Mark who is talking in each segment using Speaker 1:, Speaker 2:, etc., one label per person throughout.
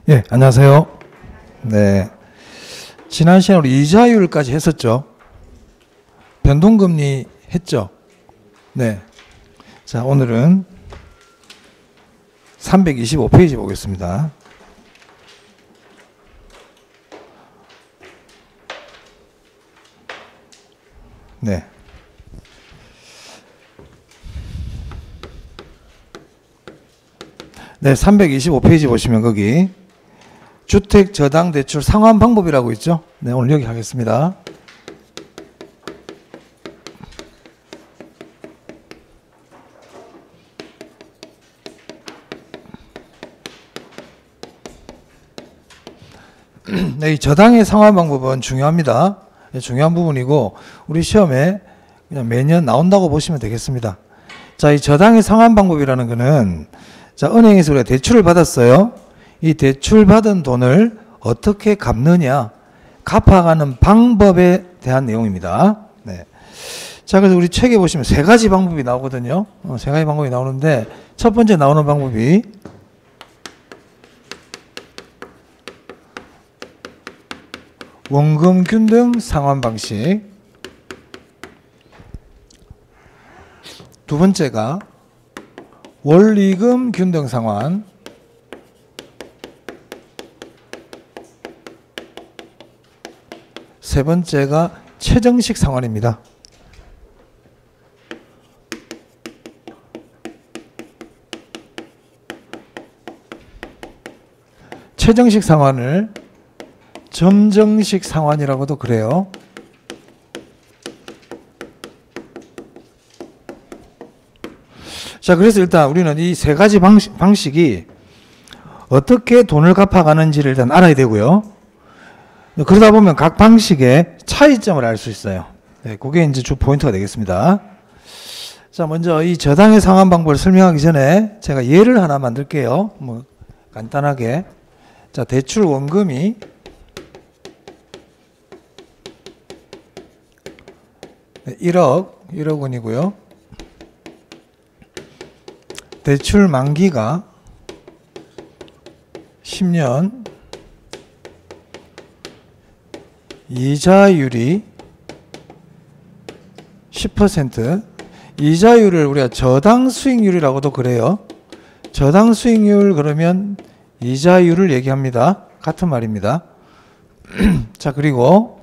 Speaker 1: 예, 안녕하세요. 네. 지난 시간에 우리 이자율까지 했었죠. 변동금리 했죠. 네. 자, 오늘은 325페이지 보겠습니다. 네. 네, 325페이지 보시면 거기 주택저당대출 상환 방법이라고 있죠. 네, 오늘 여기 하겠습니다. 네, 이 저당의 상환 방법은 중요합니다. 네, 중요한 부분이고 우리 시험에 그냥 매년 나온다고 보시면 되겠습니다. 자, 이 저당의 상환 방법이라는 거는 자, 은행에서 우리가 대출을 받았어요. 이 대출 받은 돈을 어떻게 갚느냐, 갚아가는 방법에 대한 내용입니다. 네. 자, 그래서 우리 책에 보시면 세 가지 방법이 나오거든요. 세 가지 방법이 나오는데 첫 번째 나오는 방법이 원금 균등 상환 방식, 두 번째가 원리금 균등 상환, 세 번째가 최정식 상환입니다. 최정식 상환을 점정식 상환이라고도 그래요. 자, 그래서 일단 우리는 이 세 가지 방식이 어떻게 돈을 갚아가는지를 일단 알아야 되고요. 그러다 보면 각 방식의 차이점을 알 수 있어요. 네, 그게 이제 주 포인트가 되겠습니다. 자, 먼저 이 저당의 상환 방법을 설명하기 전에 제가 예를 하나 만들게요. 뭐 간단하게. 자, 대출 원금이 1억 원이고요. 대출 만기가 10년, 이자율이 10%, 이자율을 우리가 저당 수익률이라고도 그래요. 저당 수익률 그러면 이자율을 얘기합니다. 같은 말입니다. 자, 그리고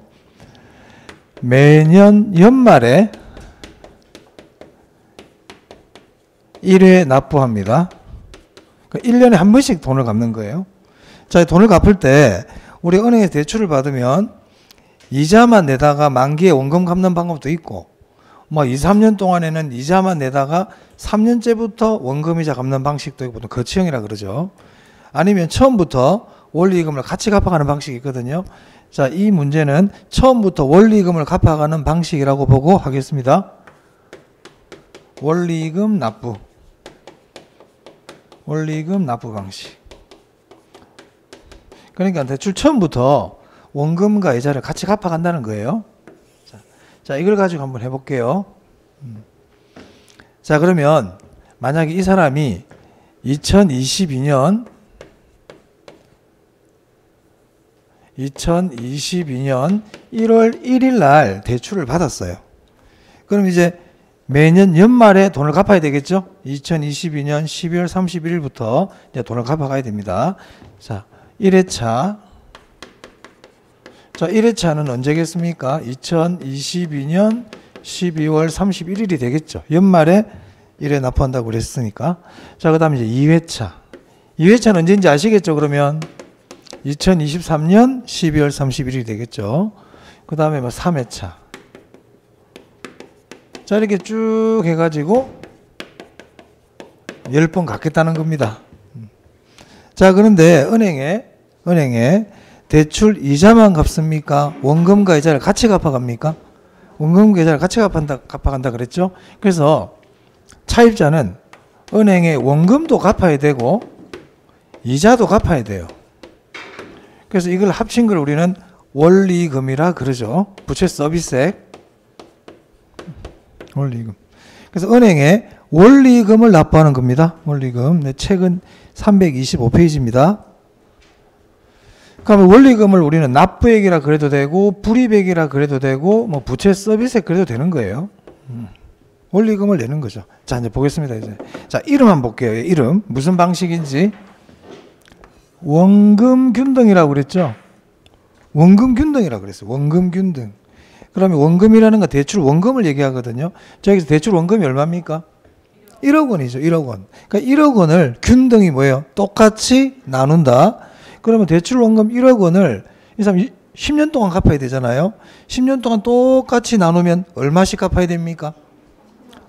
Speaker 1: 매년 연말에 1회 납부합니다. 1년에 한 번씩 돈을 갚는 거예요. 자, 돈을 갚을 때 우리 은행에서 대출을 받으면 이자만 내다가 만기에 원금 갚는 방법도 있고, 뭐 2, 3년 동안에는 이자만 내다가 3년째부터 원금이자 갚는 방식도 있고, 보통 거치형이라 그러죠. 아니면 처음부터 원리금을 같이 갚아가는 방식이 있거든요. 자, 이 문제는 처음부터 원리금을 갚아가는 방식이라고 보고 하겠습니다. 원리금 납부. 원리금 납부 방식. 그러니까 대출 처음부터 원금과 이자를 같이 갚아간다는 거예요. 자, 이걸 가지고 한번 해볼게요. 자, 그러면 만약에 이 사람이 2022년 1월 1일 날 대출을 받았어요. 그럼 이제 매년 연말에 돈을 갚아야 되겠죠? 2022년 12월 31일부터 이제 돈을 갚아가야 됩니다. 자, 1회차. 자, 1회차는 언제겠습니까? 2022년 12월 31일이 되겠죠. 연말에 1회 납부한다고 그랬으니까. 자, 그 다음에 이제 2회차. 2회차는 언제인지 아시겠죠? 그러면 2023년 12월 31일이 되겠죠. 그 다음에 뭐 3회차. 자, 이렇게 쭉 해가지고 10번 갚겠다는 겁니다. 자, 그런데 은행에 대출 이자만 갚습니까? 원금과 이자를 같이 갚아갑니까? 원금과 이자를 같이 갚아간다 그랬죠? 그래서 차입자는 은행에 원금도 갚아야 되고 이자도 갚아야 돼요. 그래서 이걸 합친 걸 우리는 원리금이라 그러죠. 부채 서비스액. 원리금. 그래서 은행에 원리금을 납부하는 겁니다. 원리금. 네, 책은 325페이지입니다. 그러면 원리금을 우리는 납부액이라 그래도 되고 불이익이라 그래도 되고 뭐 부채 서비스액 그래도 되는 거예요. 원리금을 내는 거죠. 자, 이제 보겠습니다. 이제 자, 이름 한번 볼게요. 이름 무슨 방식인지. 원금균등이라고 그랬죠. 원금균등이라고 그랬어요. 원금균등. 그러면 원금이라는 건 대출 원금을 얘기하거든요. 자, 여기서 대출 원금이 얼마입니까? 1억 원이죠. 1억 원. 그러니까 1억 원을 균등이 뭐예요? 똑같이 나눈다. 그러면 대출 원금 1억 원을 이 사람 10년 동안 갚아야 되잖아요. 10년 동안 똑같이 나누면 얼마씩 갚아야 됩니까?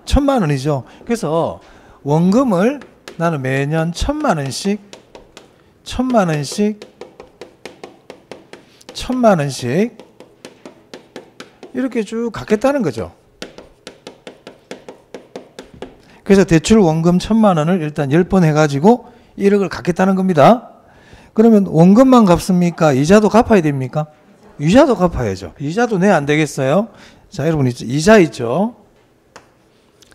Speaker 1: 1,000만 원이죠. 그래서 원금을 나는 매년 1,000만 원씩 1,000만 원씩 1,000만 원씩 이렇게 쭉 갚겠다는 거죠. 그래서 대출 원금 1,000만 원을 일단 10번 해가지고 1억을 갚겠다는 겁니다. 그러면 원금만 갚습니까? 이자도 갚아야 됩니까? 이자도 갚아야죠. 이자도 내 안 되겠어요? 자, 여러분 이자 있죠?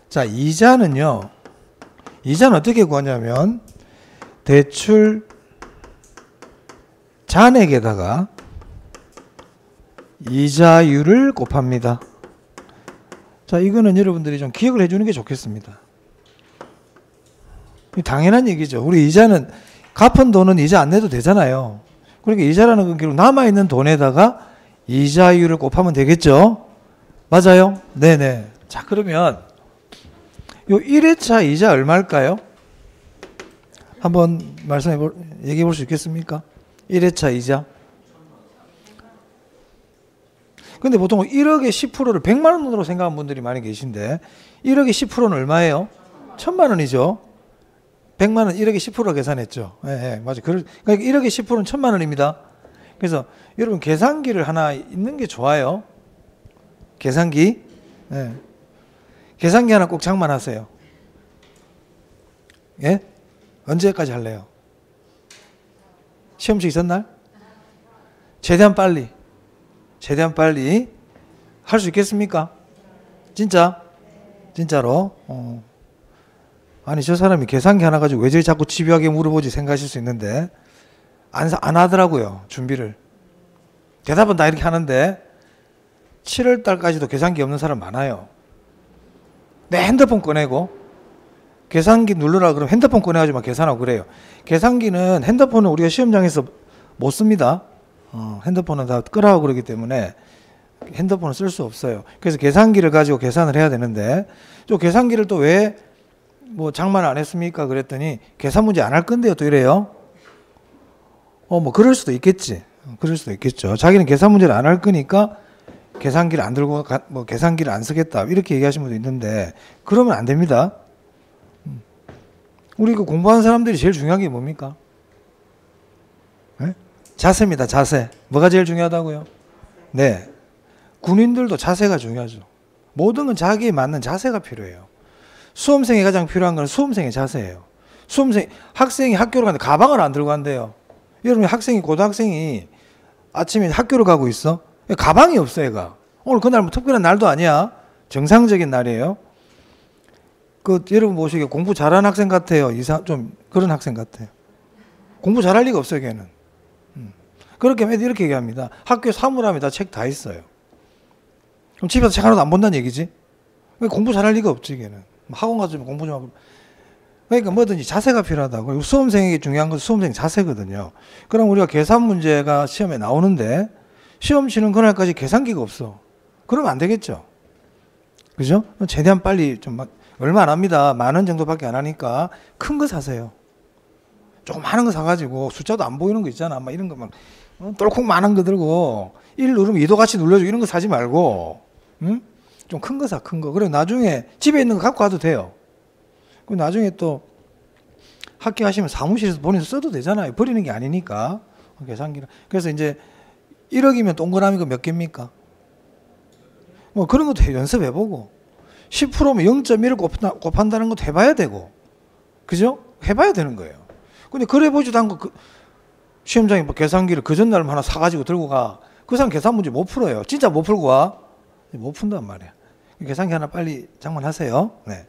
Speaker 1: 자, 이자는요. 이자는 어떻게 구하냐면 대출 잔액에다가 이자율을 곱합니다. 자, 이거는 여러분들이 좀 기억을 해주는 게 좋겠습니다. 당연한 얘기죠. 우리 이자는 갚은 돈은 이자 안 내도 되잖아요. 그러니까 이자라는 건 결국 남아있는 돈에다가 이자율을 곱하면 되겠죠. 맞아요? 네네. 자, 그러면 요 1회차 이자 얼마일까요? 한번 얘기해 볼 수 있겠습니까? 1회차 이자. 근데 보통 1억의 10%를 100만 원으로 생각하는 분들이 많이 계신데 1억의 10%는 얼마예요? 1,000만 원이죠. 100만 원 1억의 10%로 계산했죠. 예, 예, 맞아요. 그러니까 1억의 10%는 1,000만 원입니다. 그래서 여러분 계산기를 하나 있는 게 좋아요. 계산기. 예. 계산기 하나 꼭 장만하세요. 예? 언제까지 할래요? 시험식 있었날? 최대한 빨리 할 수 있겠습니까? 진짜? 진짜로? 아니 저 사람이 계산기 하나 가지고 왜 저리 자꾸 집요하게 물어보지 생각하실 수 있는데 안 하더라고요. 준비를. 대답은 다 이렇게 하는데 7월 달까지도 계산기 없는 사람 많아요. 내 핸드폰 꺼내고 계산기 누르라 그러면 핸드폰 꺼내가지고 막 계산하고 그래요. 계산기는 핸드폰은 우리가 시험장에서 못 씁니다. 핸드폰은 다 끄라고 그러기 때문에 핸드폰을 쓸 수 없어요. 그래서 계산기를 가지고 계산을 해야 되는데 또 계산기를 또 왜 뭐 장만을 안 했습니까? 그랬더니 계산 문제 안 할 건데요. 또 이래요. 뭐 그럴 수도 있겠지. 그럴 수도 있겠죠. 자기는 계산 문제를 안 할 거니까 계산기를 안 들고 뭐 계산기를 안 쓰겠다 이렇게 얘기하시는 분도 있는데 그러면 안 됩니다. 우리 그 공부하는 사람들이 제일 중요한 게 뭡니까? 네? 자세입니다. 자세. 뭐가 제일 중요하다고요? 네. 군인들도 자세가 중요하죠. 모든 건 자기에 맞는 자세가 필요해요. 수험생이 가장 필요한 건 수험생의 자세예요. 학생이 학교를 가는데 가방을 안 들고 간대요. 여러분 고등학생이 아침에 학교를 가고 있어? 가방이 없어 얘가. 오늘 그날 뭐 특별한 날도 아니야. 정상적인 날이에요. 여러분 보시기에 공부 잘하는 학생 같아요. 좀 그런 학생 같아요. 공부 잘할 리가 없어요 걔는. 그렇게 하면 이렇게 얘기합니다. 학교 사물함에 다 책 다 있어요. 그럼 집에서 책 하나도 안 본다는 얘기지? 공부 잘할 리가 없지 걔는. 학원 가서 공부 좀 하고. 그러니까 뭐든지 자세가 필요하다고. 수험생에게 중요한 건 수험생 자세거든요. 그럼 우리가 계산 문제가 시험에 나오는데 시험 치는 그날까지 계산기가 없어. 그러면 안 되겠죠. 그죠? 최대한 빨리 얼마 안 합니다. 10,000원 정도밖에 안 하니까 큰 거 사세요. 조금 많은 거 사가지고 숫자도 안 보이는 거 있잖아. 막 이런 거 막 똘콩 많은 거 들고 1 누르면 2도 같이 눌러주고 이런 거 사지 말고 응? 좀 큰 거 사, 큰 거. 그래 나중에 집에 있는 거 갖고 가도 돼요. 그리고 나중에 또 학교 하시면 사무실에서 본인서 써도 되잖아요. 버리는 게 아니니까. 계산기는. 그래서 이제 1억이면 동그라미가 몇 개입니까? 뭐 그런 것도 연습해보고 10%면 0.1을 곱한다는 것도 해봐야 되고 그죠? 해봐야 되는 거예요. 근데 그래 보지도 않고 시험장에 뭐 계산기를 그 전날만 하나 사가지고 들고 가. 그 사람 계산 문제 못 풀어요. 진짜 못 풀고 와. 못 푼단 말이야. 계산기 하나 빨리 장만하세요. 네.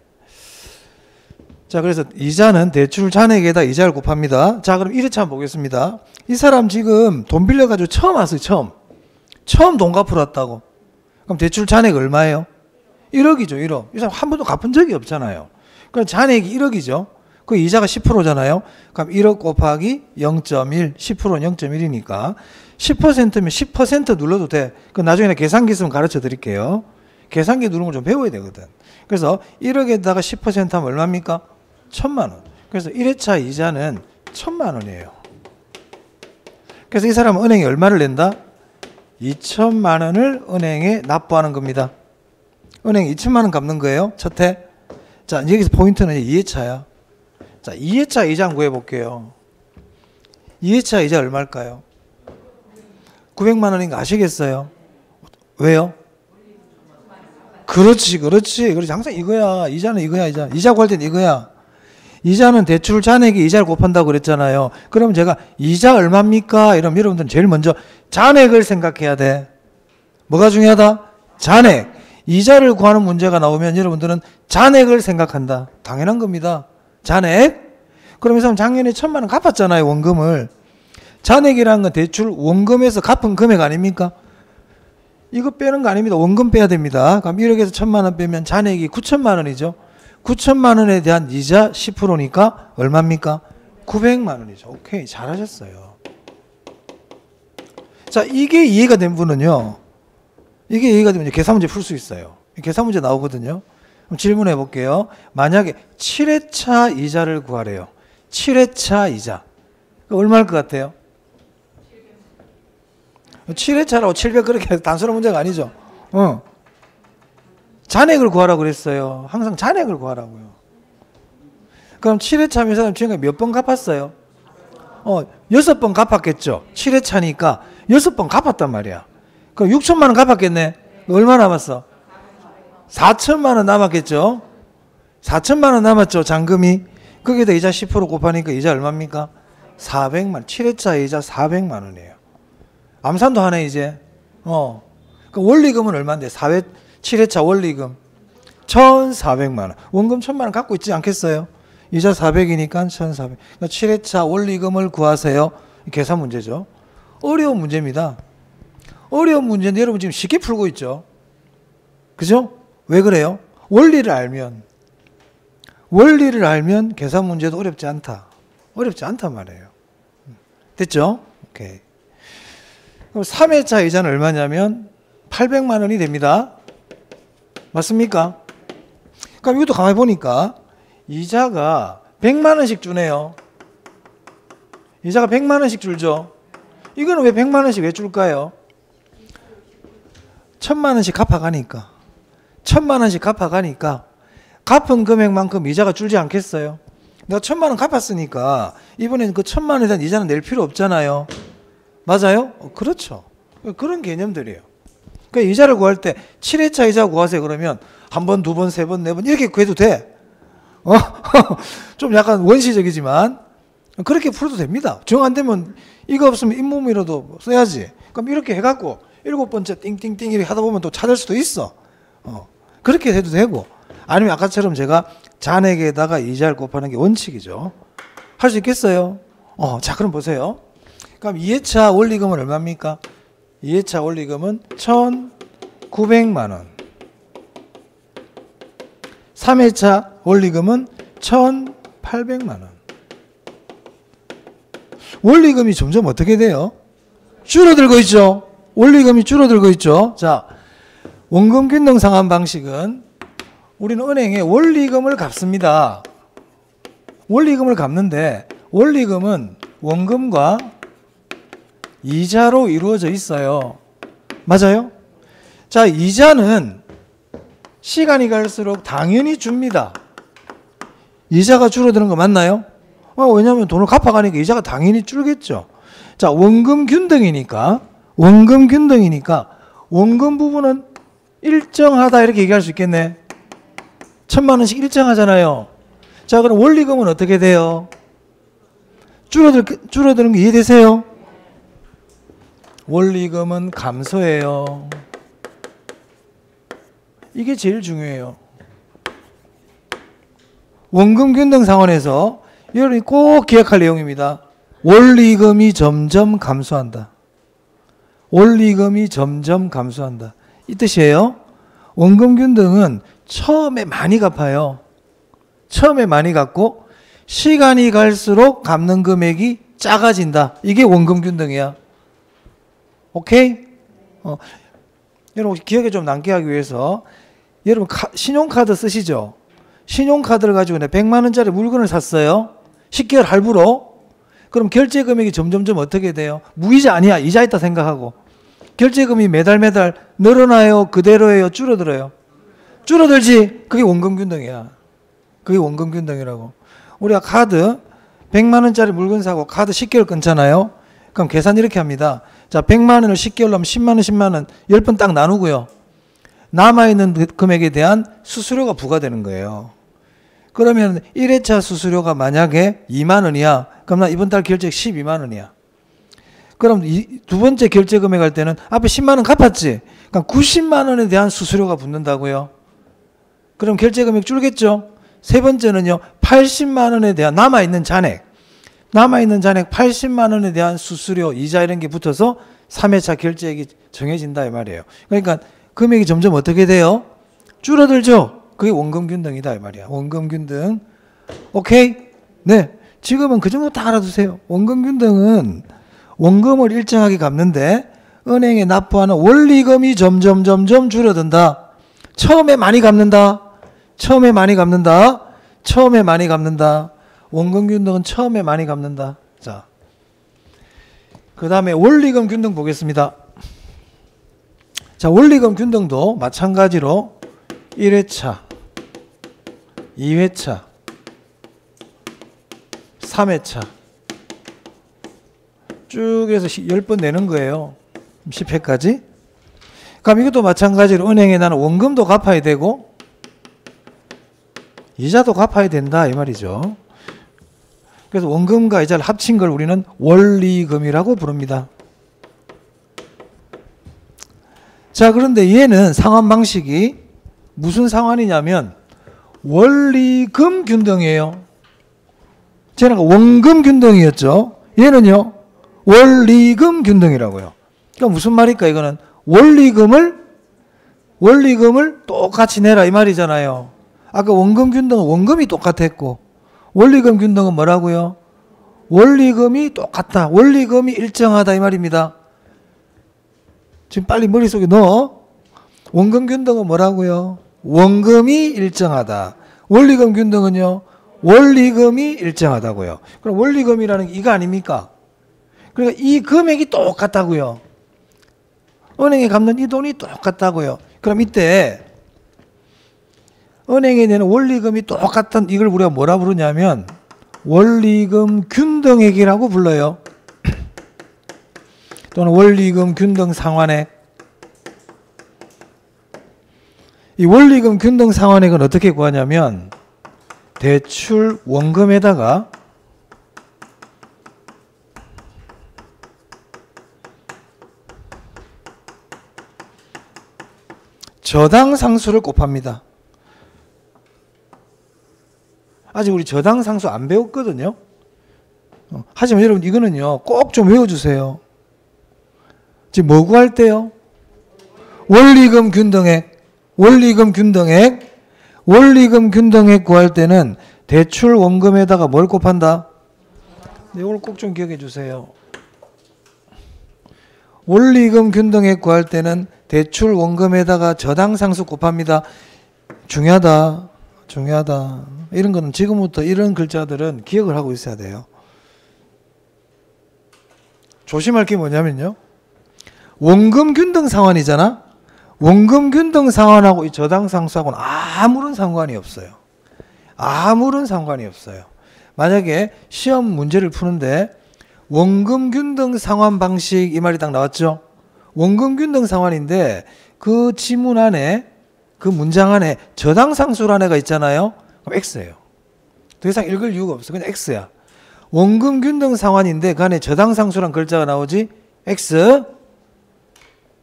Speaker 1: 자, 그래서 이자는 대출 잔액에다 이자를 곱합니다. 자, 그럼 1회차 한번 보겠습니다. 이 사람 지금 돈 빌려가지고 처음 왔어요. 처음 돈 갚으러 왔다고. 그럼 대출 잔액 얼마예요? 1억이죠. 1억. 이 사람 한 번도 갚은 적이 없잖아요. 그럼 잔액이 1억이죠. 그 이자가 10%잖아요. 그럼 1억 곱하기 0.1, 10%는 0.1이니까 10%면 10% 눌러도 돼. 그 나중에 계산기 있으면 가르쳐 드릴게요. 계산기 누르는 걸 좀 배워야 되거든. 그래서 1억에다가 10% 하면 얼마입니까? 1,000만 원. 그래서 1회차 이자는 1,000만 원이에요. 그래서 이 사람은 은행에 얼마를 낸다? 2천만 원을 은행에 납부하는 겁니다. 은행에 2천만 원 갚는 거예요. 첫 해. 자, 여기서 포인트는 2회차야. 자, 2회차 이자 구해 볼게요. 2회차 이자 얼마일까요? 900만 원인 거 아시겠어요? 왜요? 그렇지. 항상 이거야. 이자는 이거야. 이자 구할 땐 이거야. 이자는 대출 잔액이 이자를 곱한다고 그랬잖아요. 그럼 제가 이자 얼마입니까? 이러면 여러분들은 제일 먼저 잔액을 생각해야 돼. 뭐가 중요하다? 잔액. 이자를 구하는 문제가 나오면 여러분들은 잔액을 생각한다. 당연한 겁니다. 잔액. 그럼 이 사람 작년에 1,000만 원 갚았잖아요. 원금을. 잔액이라는 건 대출 원금에서 갚은 금액 아닙니까? 이거 빼는 거 아닙니다. 원금 빼야 됩니다. 그럼 1억에서 1,000만 원 빼면 잔액이 9천만 원이죠. 9천만 원에 대한 이자 10%니까 얼마입니까? 900만 원이죠. 오케이. 잘하셨어요. 자, 이게 이해가 된 분은요. 이게 이해가 되면 계산 문제 풀 수 있어요. 계산 문제 나오거든요. 그럼 질문해 볼게요. 만약에 7회차 이자를 구하래요. 7회차 이자. 얼마일 것 같아요? 7회차라고 700 그렇게 단순한 문제가 아니죠. 잔액을 구하라고 그랬어요. 항상 잔액을 구하라고요. 그럼 7회차면 사람 지금까지 몇 번 갚았어요? 6번 갚았겠죠. 7회차니까 6번 갚았단 말이야. 그럼 6천만 원 갚았겠네. 얼마 남았어? 4천만 원 남았겠죠. 4천만 원 남았죠. 잔금이. 거기다 이자 10% 곱하니까 이자 얼마입니까? 400만. 7회차 이자 400만 원이에요. 암산도 하네 이제. 그 원리금은 얼마인데? 7회차 원리금 1,400만 원. 원금 1,000만 원 갖고 있지 않겠어요? 이자 400이니까 1,400. 그러니까 7회차 원리금을 구하세요. 계산 문제죠. 어려운 문제입니다. 어려운 문제인데 여러분 지금 쉽게 풀고 있죠. 그죠? 왜 그래요? 원리를 알면 계산 문제도 어렵지 않다. 어렵지 않단 말이에요. 됐죠? 오케이. 그럼 3회차 이자는 얼마냐면 800만 원이 됩니다. 맞습니까? 그럼 이것도 가만히 보니까 이자가 100만 원씩 주네요. 이자가 100만 원씩 줄죠. 이거는 왜 100만 원씩 왜 줄까요? 1,000만 원씩 갚아가니까. 1,000만 원씩 갚아가니까 갚은 금액만큼 이자가 줄지 않겠어요? 내가 1,000만 원 갚았으니까 이번에는 그 1,000만 원에 대한 이자는 낼 필요 없잖아요. 맞아요? 그렇죠. 그런 개념들이에요. 그러니까 이자를 구할 때 7회차 이자 구하세요. 그러면 한 번, 두 번, 세 번, 네 번 이렇게 구해도 돼. 좀 약간 원시적이지만 그렇게 풀어도 됩니다. 정 안 되면 이거 없으면 잇몸이라도 써야지. 그럼 이렇게 해갖고 7번째 띵띵띵 이렇게 하다 보면 또 찾을 수도 있어. 그렇게 해도 되고 아니면 아까처럼 제가 잔액에다가 이자를 곱하는 게 원칙이죠. 할 수 있겠어요? 자 그럼 보세요. 그럼 2회차 원리금은 얼마입니까? 2회차 원리금은 1,900만 원. 3회차 원리금은 1,800만 원. 원리금이 점점 어떻게 돼요? 줄어들고 있죠. 원리금이 줄어들고 있죠. 자, 원금 균등 상환 방식은 우리는 은행에 원리금을 갚습니다. 원리금을 갚는데 원리금은 원금과 이자로 이루어져 있어요. 맞아요? 자, 이자는 시간이 갈수록 당연히 줍니다. 이자가 줄어드는 거 맞나요? 왜냐하면 돈을 갚아가니까 이자가 당연히 줄겠죠. 자, 원금 균등이니까 원금 부분은 일정하다 이렇게 얘기할 수 있겠네. 1,000만 원씩 일정하잖아요. 자, 그럼 원리금은 어떻게 돼요? 줄어드는 거 이해되세요? 원리금은 감소해요. 이게 제일 중요해요. 원금 균등 상환에서 여러분이 꼭 기억할 내용입니다. 원리금이 점점 감소한다. 원리금이 점점 감소한다. 이 뜻이에요. 원금 균등은 처음에 많이 갚아요. 처음에 많이 갚고 시간이 갈수록 갚는 금액이 작아진다. 이게 원금 균등이야. 오케이? 여러분 기억에 좀 남게 하기 위해서 여러분 신용카드 쓰시죠? 신용카드를 가지고 내가 100만 원짜리 물건을 샀어요. 10개월 할부로. 그럼 결제 금액이 점점점 어떻게 돼요? 무이자 아니야. 이자 있다 생각하고. 결제금이 매달 늘어나요? 그대로예요? 줄어들어요? 줄어들지. 그게 원금 균등이야. 그게 원금 균등이라고. 우리가 카드 100만 원짜리 물건 사고 카드 10개월 끊잖아요. 그럼 계산 이렇게 합니다. 자, 100만 원을 10개월로 하면 10만 원, 10만 원 10번 딱 나누고요. 남아있는 금액에 대한 수수료가 부과되는 거예요. 그러면 1회차 수수료가 만약에 2만 원이야. 그럼 나 이번 달 결제 12만 원이야. 그럼 두 번째 결제 금액 할 때는 앞에 10만 원 갚았지. 그럼 90만 원에 대한 수수료가 붙는다고요. 그럼 결제 금액 줄겠죠. 세 번째는요. 80만 원에 대한 남아있는 잔액 80만 원에 대한 수수료, 이자 이런 게 붙어서 3회차 결제액이 정해진다 이 말이에요. 그러니까 금액이 점점 어떻게 돼요? 줄어들죠. 그게 원금 균등이다 이 말이야. 원금 균등. 오케이? 네. 지금은 그 정도 다 알아두세요. 원금 균등은 원금을 일정하게 갚는데 은행에 납부하는 원리금이 점점 줄어든다. 처음에 많이 갚는다. 원금 균등은 처음에 많이 갚는다. 자, 그 다음에 원리금 균등 보겠습니다. 자, 원리금 균등도 마찬가지로 1회차, 2회차, 3회차 쭉 해서 10번 내는 거예요. 10회까지. 그럼 이것도 마찬가지로 은행에 나는 원금도 갚아야 되고 이자도 갚아야 된다 이 말이죠. 그래서 원금과 이자를 합친 걸 우리는 원리금이라고 부릅니다. 자, 그런데 얘는 상환 방식이 무슨 상환이냐면 원리금 균등이에요. 쟤는 원금 균등이었죠. 얘는요 원리금 균등이라고요. 그러니까 무슨 말일까? 이거는 원리금을 똑같이 내라 이 말이잖아요. 아까 원금 균등은 원금이 똑같았고 원리금 균등은 뭐라고요? 원리금이 똑같다. 원리금이 일정하다 이 말입니다. 지금 빨리 머릿속에 넣어. 원금 균등은 뭐라고요? 원금이 일정하다. 원리금 균등은요? 원리금이 일정하다고요. 그럼 원리금이라는 게 이거 아닙니까? 그러니까 이 금액이 똑같다고요. 은행에 갚는 이 돈이 똑같다고요. 그럼 이때 은행에 내는 원리금이 똑같은 이걸 우리가 뭐라 부르냐면 원리금 균등액이라고 불러요. 또는 원리금 균등 상환액. 이 원리금 균등 상환액은 어떻게 구하냐면 대출 원금에다가 저당 상수를 곱합니다. 아직 우리 저당 상수 안 배웠거든요. 하지만 여러분 이거는요 꼭 좀 외워주세요. 지금 뭐 구할 때요? 원리금 균등액 구할 때는 대출 원금에다가 뭘 곱한다? 이걸 꼭 좀 기억해 주세요. 원리금 균등액 구할 때는 대출 원금에다가 저당 상수 곱합니다. 중요하다. 이런 거는 지금부터 이런 글자들은 기억을 하고 있어야 돼요. 조심할 게 뭐냐면요. 원금 균등 상환이잖아. 원금 균등 상환하고 이 저당 상수하고는 아무런 상관이 없어요. 만약에 시험 문제를 푸는데 원금 균등 상환 방식 이 말이 딱 나왔죠. 원금 균등 상환인데 그 지문 안에 그 문장 안에 저당 상수라는 애가 있잖아요. 그럼 X예요. 더 이상 읽을 이유가 없어. 그냥 X야. 원금 균등 상환인데 그 안에 저당 상수란 글자가 나오지. X.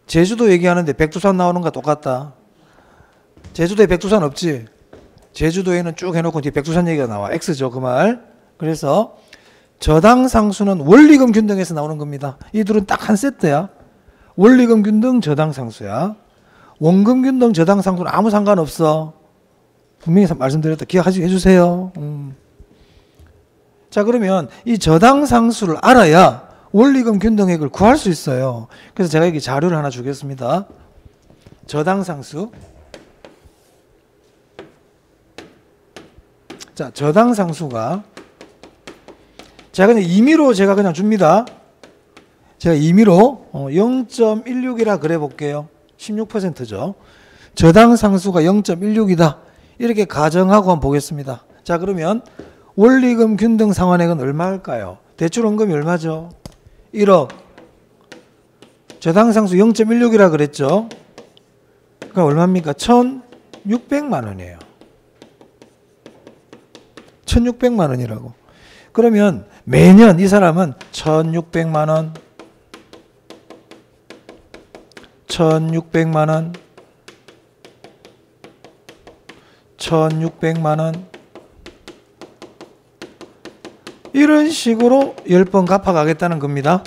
Speaker 1: 제주도 얘기하는데 백두산 나오는 거 똑같다. 제주도에 백두산 없지. 제주도에는 쭉 해놓고 뒤에 백두산 얘기가 나와. X죠, 그 말. 그래서 저당상수는 원리금 균등에서 나오는 겁니다. 이 둘은 딱 한 세트야. 원리금 균등, 저당상수야. 원금 균등, 저당상수는 아무 상관없어. 분명히 말씀드렸다. 기억해 주세요. 자, 그러면 이 저당상수를 알아야 원리금 균등액을 구할 수 있어요. 그래서 제가 여기 자료를 하나 주겠습니다. 저당상수. 자, 저당상수가 제가 그냥 임의로 그냥 줍니다. 제가 임의로 0.16이라 그래 볼게요. 16%죠. 저당상수가 0.16이다. 이렇게 가정하고 한번 보겠습니다. 자, 그러면 원리금 균등 상환액은 얼마일까요? 대출원금이 얼마죠? 1억. 저당상수 0.16이라 그랬죠? 그러니까 얼마입니까? 1,600만 원이에요. 1,600만 원이라고. 그러면 매년 이 사람은 1,600만 원, 1,600만 원, 1,600만 원 이런 식으로 10번 갚아가겠다는 겁니다.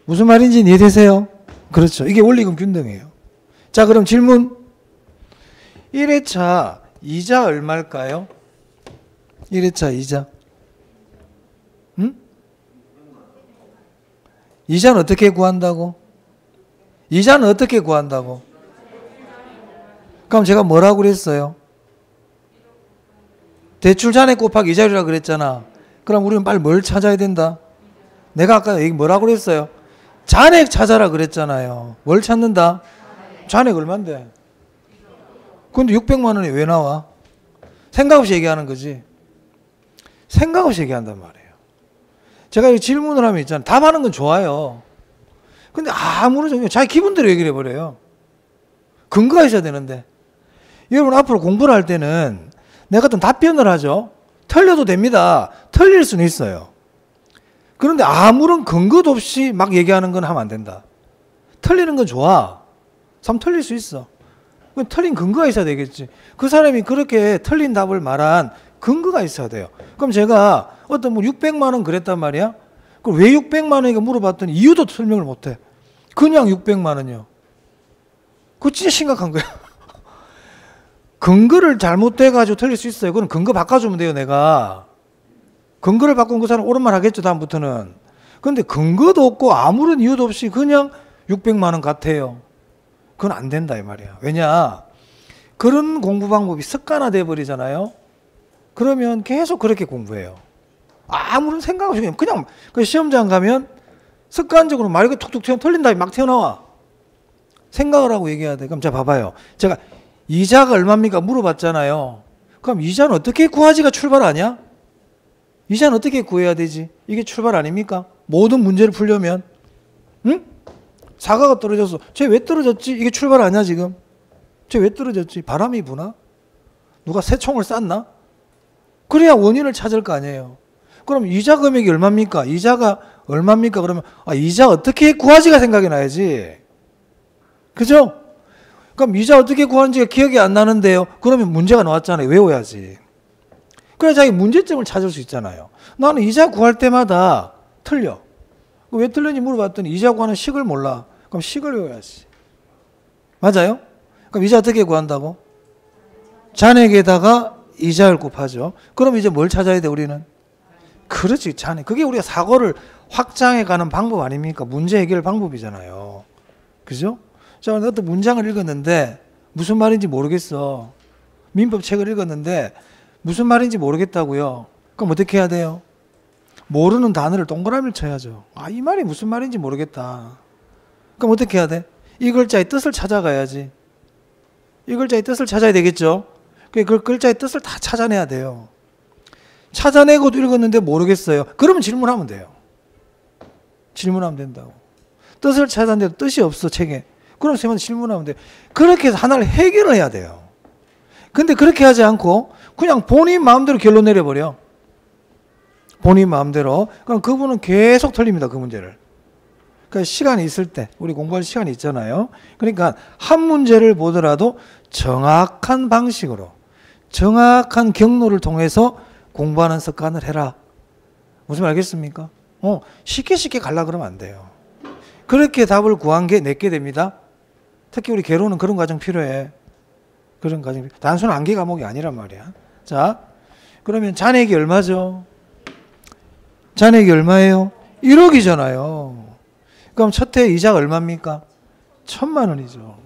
Speaker 1: 무슨 말인지 이해되세요? 그렇죠. 이게 원리금 균등이에요. 자, 그럼 질문. 1회차 이자 얼마일까요? 1회차 이자. 응? 이자는 어떻게 구한다고? 이자는 어떻게 구한다고? 그럼 제가 뭐라고 그랬어요? 대출 잔액 곱하기 이자율이라고 그랬잖아. 그럼 우리는 빨리 뭘 찾아야 된다? 내가 아까 얘기 뭐라고 그랬어요? 잔액 찾아라 그랬잖아요. 뭘 찾는다? 잔액 얼만데? 근데 600만 원이 왜 나와? 생각 없이 얘기하는 거지. 생각 없이 얘기한단 말이에요. 제가 이 질문을 하면 있잖아요. 답하는 건 좋아요. 근데 아무런 자기 기분대로 얘기를 해버려요. 근거가 있어야 되는데. 여러분 앞으로 공부를 할 때는 내가 어떤 답변을 하죠. 틀려도 됩니다. 틀릴 수는 있어요. 그런데 아무런 근거도 없이 막 얘기하는 건 하면 안 된다. 틀리는 건 좋아. 참 틀릴 수 있어. 틀린 근거가 있어야 되겠지. 그 사람이 그렇게 틀린 답을 말한 근거가 있어야 돼요. 그럼 제가 어떤 뭐 600만 원 그랬단 말이야. 그럼 왜 600만 원인가 물어봤더니 이유도 설명을 못해. 그냥 600만 원이요. 그거 진짜 심각한 거야. 근거를 잘못돼가지고 틀릴 수 있어요. 그건 근거 바꿔주면 돼요, 내가. 근거를 바꾼 그 사람 옳은 말 하겠죠, 다음부터는. 근데 근거도 없고 아무런 이유도 없이 그냥 600만 원 같아요. 그건 안 된다, 이 말이야. 왜냐? 그런 공부 방법이 습관화돼 버리잖아요. 그러면 계속 그렇게 공부해요. 아무런 생각 없이 그냥 시험장 가면 습관적으로 말이 툭툭 틀린다, 막 튀어나와. 생각을 하고 얘기해야 돼. 그럼 자, 봐봐요. 제가 이자가 얼마입니까? 물어봤잖아요. 그럼 이자는 어떻게 구하지가 출발 아니야? 이자는 어떻게 구해야 되지? 이게 출발 아닙니까? 모든 문제를 풀려면. 응? 사과가 떨어졌어. 쟤 왜 떨어졌지? 이게 출발 아니야 지금? 쟤 왜 떨어졌지? 바람이 부나? 누가 새총을 쐈나? 그래야 원인을 찾을 거 아니에요. 그럼 이자 금액이 얼마입니까? 이자가 얼마입니까? 그러면 이자 어떻게 구하지가 생각이 나야지. 그죠? 그럼 이자 어떻게 구하는지가 기억이 안 나는데요. 그러면 문제가 나왔잖아요. 외워야지. 그래야 자기 문제점을 찾을 수 있잖아요. 나는 이자 구할 때마다 틀려. 왜 틀렸는지 물어봤더니 이자 구하는 식을 몰라. 그럼 식을 외워야지. 맞아요? 그럼 이자 어떻게 구한다고? 잔액에다가 이자를 곱하죠. 그럼 이제 뭘 찾아야 돼, 우리는? 그렇지, 잔액. 그게 우리가 사고를 확장해 가는 방법 아닙니까? 문제 해결 방법이잖아요. 그죠? 자, 어떤 문장을 읽었는데 무슨 말인지 모르겠어. 민법 책을 읽었는데 무슨 말인지 모르겠다고요. 그럼 어떻게 해야 돼요? 모르는 단어를 동그라미를 쳐야죠. 이 말이 무슨 말인지 모르겠다. 그럼 어떻게 해야 돼? 이 글자의 뜻을 찾아가야지. 이 글자의 뜻을 찾아야 되겠죠? 그 글자의 뜻을 다 찾아내야 돼요. 찾아내고도 읽었는데 모르겠어요. 그러면 질문하면 돼요. 질문하면 된다고. 뜻을 찾았는데 뜻이 없어, 책에. 그럼 쌤한테 질문하면 돼요. 그렇게 해서 하나를 해결을 해야 돼요. 근데 그렇게 하지 않고 그냥 본인 마음대로 결론 내려버려. 본인 마음대로. 그럼 그분은 계속 틀립니다, 그 문제를. 그러니까 시간이 있을 때 우리 공부할 시간이 있잖아요. 그러니까 한 문제를 보더라도 정확한 방식으로 정확한 경로를 통해서 공부하는 습관을 해라. 무슨 말 알겠습니까? 쉽게 가려고 그러면 안 돼요. 그렇게 답을 구한 게 내게 됩니다. 특히 우리 개로는 그런 과정 필요해. 그런 과정. 단순 암기 과목이 아니란 말이야. 자, 그러면 잔액이 얼마죠? 잔액이 얼마예요? 1억이잖아요. 그럼 첫 해 이자가 얼마입니까? 1,000만 원이죠.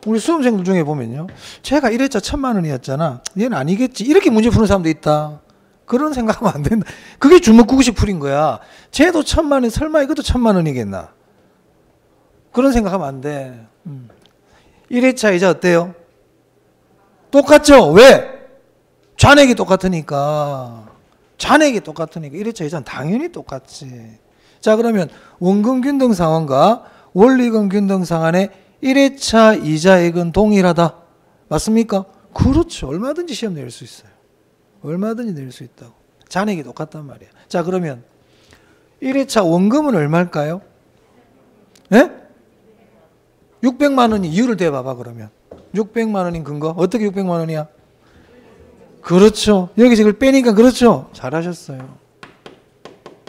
Speaker 1: 우리 수험생들 중에 보면요. 제가 1회차 1,000만 원이었잖아. 얘는 아니겠지. 이렇게 문제 푸는 사람도 있다. 그런 생각하면 안 된다. 그게 주먹구구식 풀인 거야. 쟤도 1,000만 원, 설마 이것도 1,000만 원이겠나? 그런 생각하면 안 돼. 1회차 이자 어때요? 똑같죠? 왜? 잔액이 똑같으니까. 잔액이 똑같으니까 1회차 이자는 당연히 똑같지. 자, 그러면 원금 균등 상환과 원리금 균등 상환의 1회차 이자액은 동일하다. 맞습니까? 그렇죠. 얼마든지 시험 낼 수 있어요. 얼마든지 낼 수 있다고. 잔액이 똑같단 말이야. 자, 그러면 1회차 원금은 얼마일까요? 예? 600만 원이 이유를 대봐봐 그러면. 600만 원인 근거. 어떻게 600만 원이야? 그렇죠. 여기서 이걸 빼니까 그렇죠. 잘하셨어요.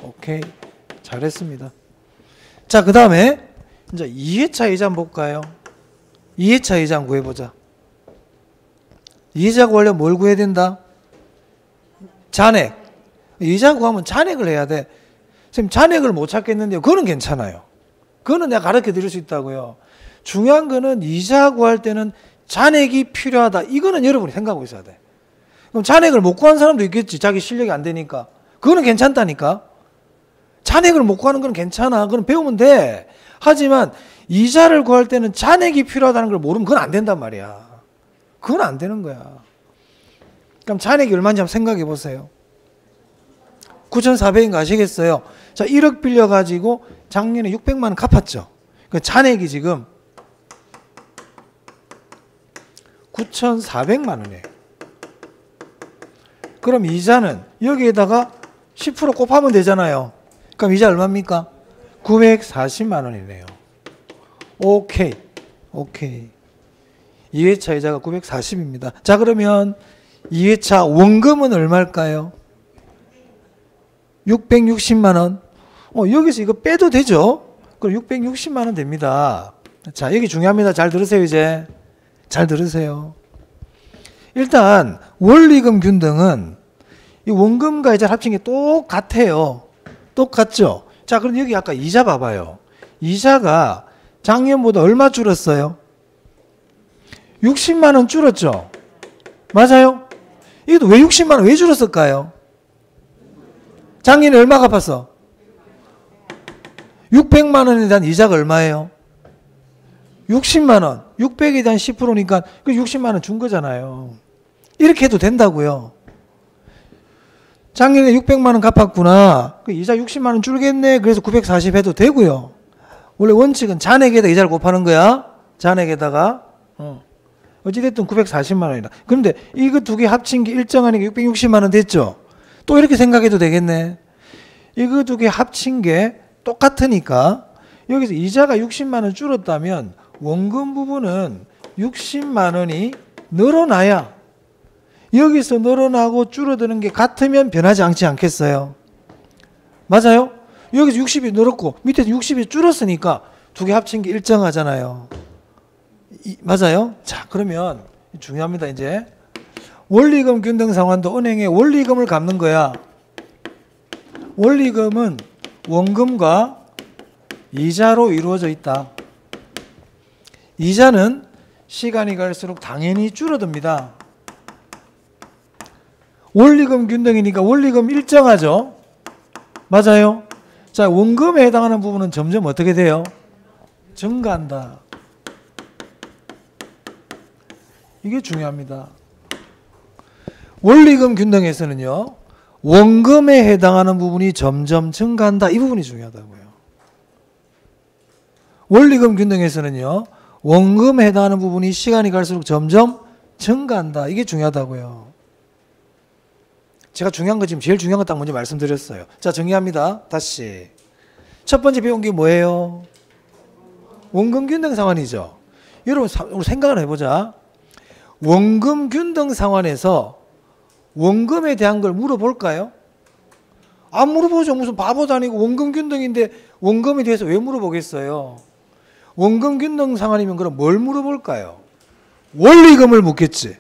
Speaker 1: 오케이. 잘했습니다. 자, 그 다음에 이제 2회차 이자 한번 볼까요? 2회차 이자 한번 구해보자. 이자 구하려면 뭘 구해야 된다? 잔액. 이자 구하면 잔액을 해야 돼. 선생님 잔액을 못 찾겠는데요. 그거는 괜찮아요. 그거는 내가 가르쳐 드릴 수 있다고요. 중요한 거는 이자 구할 때는 잔액이 필요하다. 이거는 여러분이 생각하고 있어야 돼. 그럼 잔액을 못 구하는 사람도 있겠지. 자기 실력이 안 되니까. 그거는 괜찮다니까. 잔액을 못 구하는 건 괜찮아. 그건 배우면 돼. 하지만 이자를 구할 때는 잔액이 필요하다는 걸 모르면 그건 안 된단 말이야. 그건 안 되는 거야. 그럼 잔액이 얼마인지 한번 생각해 보세요. 9,400인가 아시겠어요? 자, 1억 빌려가지고 작년에 600만 원 갚았죠. 그 잔액이 지금 9,400만 원이에요. 그럼 이자는 여기에다가 10% 곱하면 되잖아요. 그럼 이자 얼마입니까? 940만 원이네요. 오케이. 2회차 이자가 940입니다. 자, 그러면 2회차 원금은 얼마일까요? 660만 원. 여기서 이거 빼도 되죠? 그럼 660만 원 됩니다. 자, 여기 중요합니다. 잘 들으세요, 이제. 잘 들으세요. 일단 원리금 균등은 이 원금과 이자 합친 게 똑같아요. 똑같죠? 자, 그럼 여기 아까 이자 봐봐요. 이자가 작년보다 얼마 줄었어요? 60만 원 줄었죠? 맞아요? 이것도 왜 60만 원 왜 줄었을까요? 작년에 얼마 갚았어? 600만 원에 대한 이자가 얼마예요? 60만 원. 600에 대한 10%니까 그 60만 원 준 거잖아요. 이렇게 해도 된다고요. 작년에 600만 원 갚았구나. 그 이자 60만 원 줄겠네. 그래서 940 해도 되고요. 원래 원칙은 잔액에다 이자를 곱하는 거야. 잔액에다가. 어찌됐든 940만 원이다. 그런데 이거 두 개 합친 게 일정하니까 660만 원 됐죠. 또 이렇게 생각해도 되겠네. 이거 두 개 합친 게 똑같으니까 여기서 이자가 60만 원 줄었다면 원금 부분은 60만 원이 늘어나야 여기서 늘어나고 줄어드는 게 같으면 변하지 않겠어요? 맞아요? 여기서 60이 늘었고 밑에서 60이 줄었으니까 두 개 합친 게 일정하잖아요. 맞아요? 자, 그러면 중요합니다. 이제 원리금 균등 상환도 은행에 원리금을 갚는 거야. 원리금은 원금과 이자로 이루어져 있다. 이자는 시간이 갈수록 당연히 줄어듭니다. 원리금 균등이니까 원리금 일정하죠? 맞아요? 자, 원금에 해당하는 부분은 점점 어떻게 돼요? 증가한다. 이게 중요합니다. 원리금 균등에서는요, 원금에 해당하는 부분이 점점 증가한다. 이 부분이 중요하다고요. 원리금 균등에서는요, 원금에 해당하는 부분이 시간이 갈수록 점점 증가한다. 이게 중요하다고요. 제가 중요한 거 지금 제일 중요한 거 딱 먼저 말씀드렸어요. 자, 정리합니다. 다시. 첫 번째 배운 게 뭐예요? 원금균등 상환이죠. 여러분 우리 생각을 해보자. 원금균등 상환에서 원금에 대한 걸 물어볼까요? 안 물어보죠. 무슨 바보도 아니고 원금균등인데 원금에 대해서 왜 물어보겠어요? 원금균등 상환이면 그럼 뭘 물어볼까요? 원리금을 묻겠지.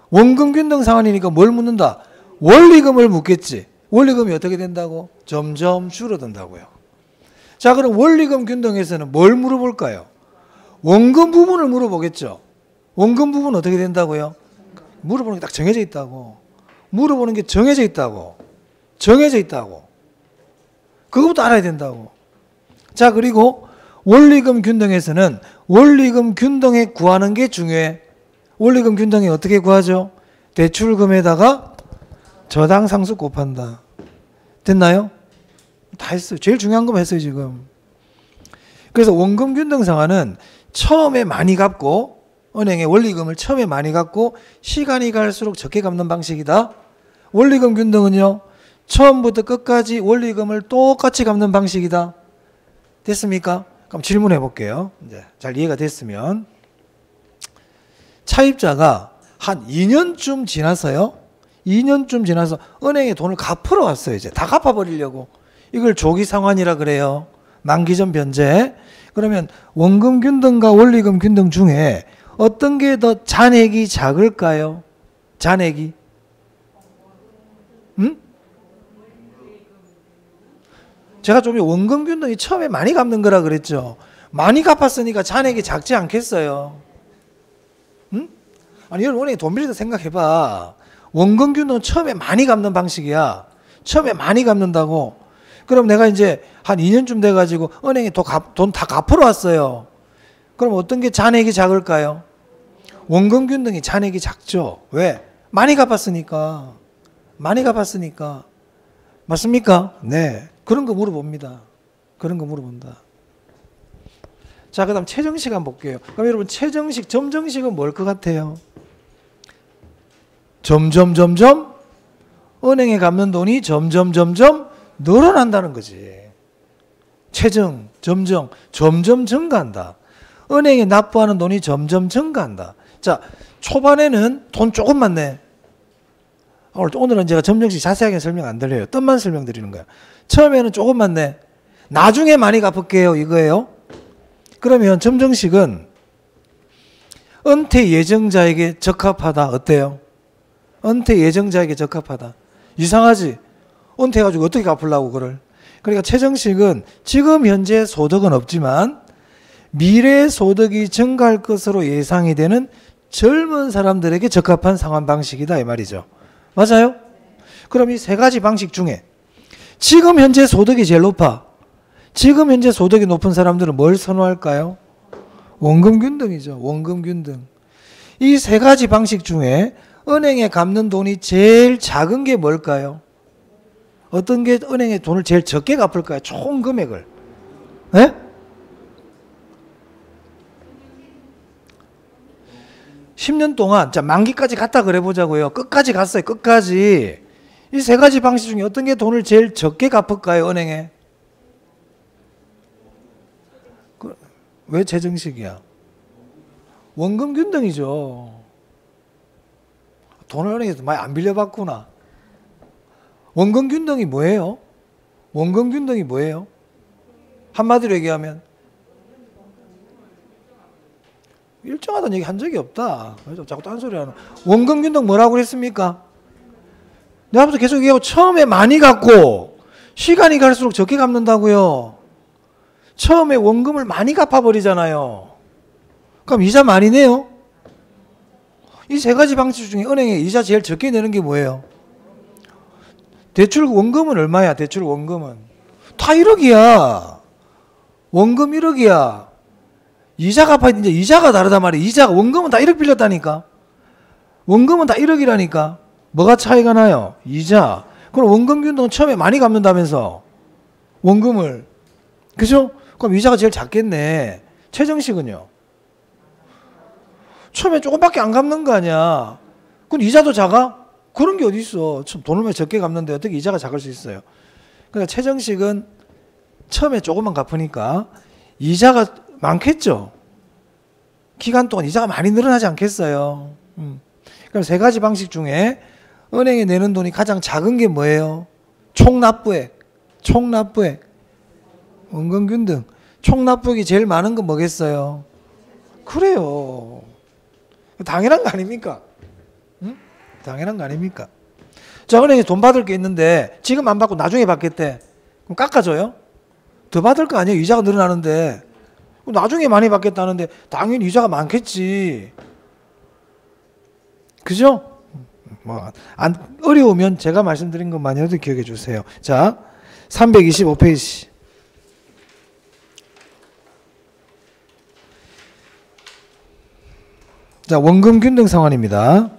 Speaker 1: 원금균등 상환이니까 뭘 묻는다? 원리금을 묻겠지. 원리금이 어떻게 된다고? 점점 줄어든다고요. 자, 그럼 원리금 균등에서는 뭘 물어볼까요? 원금 부분을 물어보겠죠. 원금 부분 어떻게 된다고요? 물어보는 게 딱 정해져 있다고. 물어보는 게 정해져 있다고. 정해져 있다고. 그것부터 알아야 된다고. 자, 그리고 원리금 균등에서는 원리금 균등에 구하는 게 중요해. 원리금 균등에 어떻게 구하죠? 대출금에다가 저당 상수 곱한다. 됐나요? 다 했어요. 제일 중요한 것만 했어요, 지금. 그래서 원금 균등 상환은 처음에 많이 갚고, 은행에 원리금을 처음에 많이 갚고 시간이 갈수록 적게 갚는 방식이다. 원리금 균등은요, 처음부터 끝까지 원리금을 똑같이 갚는 방식이다. 됐습니까? 그럼 질문해 볼게요. 이제 잘 이해가 됐으면. 차입자가 한 2년쯤 지나서요. 2년쯤 지나서 은행에 돈을 갚으러 왔어요. 이제 다 갚아버리려고. 이걸 조기 상환이라 그래요. 만기 전 변제. 그러면 원금 균등과 원리금 균등 중에 어떤 게 더 잔액이 작을까요? 잔액이. 응? 제가 좀 원금 균등이 처음에 많이 갚는 거라 그랬죠. 많이 갚았으니까 잔액이 작지 않겠어요. 응? 아니, 여러분 은행에 돈 빌릴 때 생각해봐. 원금 균등은 처음에 많이 갚는 방식이야. 처음에 많이 갚는다고. 그럼 내가 이제 한 2년쯤 돼가지고 은행에 돈 다 갚으러 왔어요. 그럼 어떤 게 잔액이 작을까요? 원금 균등이 잔액이 작죠. 왜? 많이 갚았으니까. 많이 갚았으니까. 맞습니까? 네. 그런 거 물어봅니다. 그런 거 물어본다. 자, 그 다음 최정식 한번 볼게요. 그럼 여러분 최정식, 점정식은 뭘 것 같아요? 점점 은행에 갚는 돈이 점점 늘어난다는 거지. 최정, 점점 증가한다. 은행에 납부하는 돈이 점점 증가한다. 자, 초반에는 돈 조금만 내. 오늘은 제가 점정식 자세하게 설명 안 드려요. 뜻만 설명드리는 거야. 처음에는 조금만 내. 나중에 많이 갚을게요. 이거예요. 그러면 점정식은 은퇴 예정자에게 적합하다. 어때요? 은퇴 예정자에게 적합하다. 이상하지? 은퇴해가지고 어떻게 갚으려고 그걸. 그러니까 최정식은 지금 현재 소득은 없지만 미래 소득이 증가할 것으로 예상이 되는 젊은 사람들에게 적합한 상환 방식이다 이 말이죠. 맞아요? 그럼 이 세 가지 방식 중에 지금 현재 소득이 제일 높아. 지금 현재 소득이 높은 사람들은 뭘 선호할까요? 원금균등이죠. 원금균등. 이 세 가지 방식 중에 은행에 갚는 돈이 제일 작은 게 뭘까요? 어떤 게 은행에 돈을 제일 적게 갚을까요? 총 금액을. 네? 10년 동안, 자, 만기까지 갔다 그래 보자고요. 끝까지 갔어요. 끝까지. 이 세 가지 방식 중에 어떤 게 돈을 제일 적게 갚을까요? 은행에. 왜 최정식이야? 원금 균등이죠. 돈을 은행에서 많이 안 빌려봤구나. 원금 균등이 뭐예요? 원금 균등이 뭐예요? 한마디로 얘기하면 일정하다는 얘기 한 적이 없다. 왜 자꾸 딴소리 하나. 원금 균등 뭐라고 그랬습니까? 내가 앞서 계속 얘기하고 처음에 많이 갚고 시간이 갈수록 적게 갚는다고요. 처음에 원금을 많이 갚아버리잖아요. 그럼 이자 많이 내요? 이 세 가지 방식 중에 은행에 이자 제일 적게 내는 게 뭐예요? 대출 원금은 얼마야? 대출 원금은 다 1억이야. 원금 1억이야. 이자 갚아야 이제 이자가 다르단 말이야. 이자가 원금은 다 1억 빌렸다니까. 원금은 다 1억이라니까. 뭐가 차이가 나요? 이자. 그럼 원금 균등은 처음에 많이 갚는다면서 원금을. 그죠? 그럼 이자가 제일 작겠네. 최정식은요? 처음에 조금밖에 안 갚는 거 아니야. 그럼 이자도 작아? 그런 게 어디 있어. 돈을 왜 적게 갚는데 어떻게 이자가 작을 수 있어요. 그러니까 최정식은 처음에 조금만 갚으니까 이자가 많겠죠. 기간 동안 이자가 많이 늘어나지 않겠어요. 그럼 세 가지 방식 중에 은행에 내는 돈이 가장 작은 게 뭐예요? 총납부액. 원금균등. 총납부액이 제일 많은 건 뭐겠어요? 그래요. 당연한 거 아닙니까? 응? 당연한 거 아닙니까? 자, 은행에 돈 받을 게 있는데 지금 안 받고 나중에 받겠대. 그럼 깎아줘요? 더 받을 거 아니에요? 이자가 늘어나는데. 나중에 많이 받겠다는데 당연히 이자가 많겠지. 그죠? 어려우면 제가 말씀드린 것만이라도 기억해 주세요. 자, 325페이지. 자, 원금 균등 상환입니다.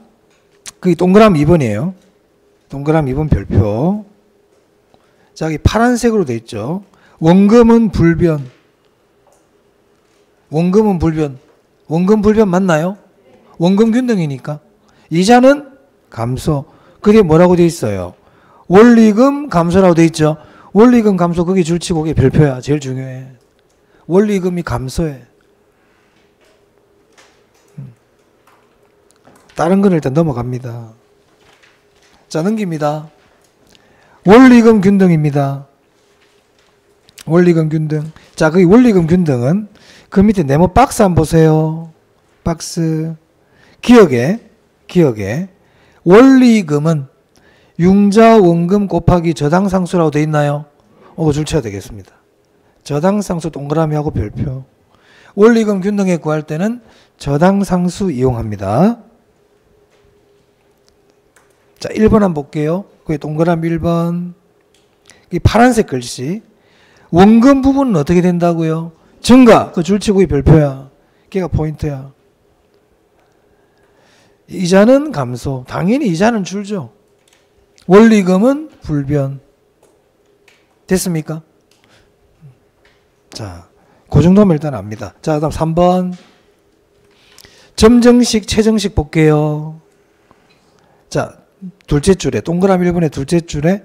Speaker 1: 그게 동그라미 2번이에요. 동그라미 2번 별표. 자, 여기 파란색으로 돼 있죠. 원금은 불변. 원금 불변 맞나요? 원금 균등이니까. 이자는 감소. 그게 뭐라고 돼 있어요? 원리금 감소라고 돼 있죠. 원리금 감소, 그게 줄치고 그게 별표야. 제일 중요해. 원리금이 감소해. 다른 건 일단 넘어갑니다. 자, 넘깁니다. 원리금 균등입니다. 원리금 균등. 자, 그 원리금 균등은 그 밑에 네모 박스 한번 보세요. 박스. 기억에 원리금은 융자 원금 곱하기 저당상수라고 돼 있나요? 그거 줄쳐야 되겠습니다. 저당상수 동그라미하고 별표. 원리금 균등에 구할 때는 저당상수 이용합니다. 자, 1번 한번 볼게요. 그게 동그라미 1번. 이 파란색 글씨. 원금 부분은 어떻게 된다고요? 증가. 그 줄치고의 별표야. 걔가 포인트야. 이자는 감소. 당연히 이자는 줄죠. 원리금은 불변. 됐습니까? 자, 그 정도면 일단 압니다. 자, 다음 3번. 점정식, 최정식 볼게요. 자, 둘째 줄에, 동그라미 1번의 둘째 줄에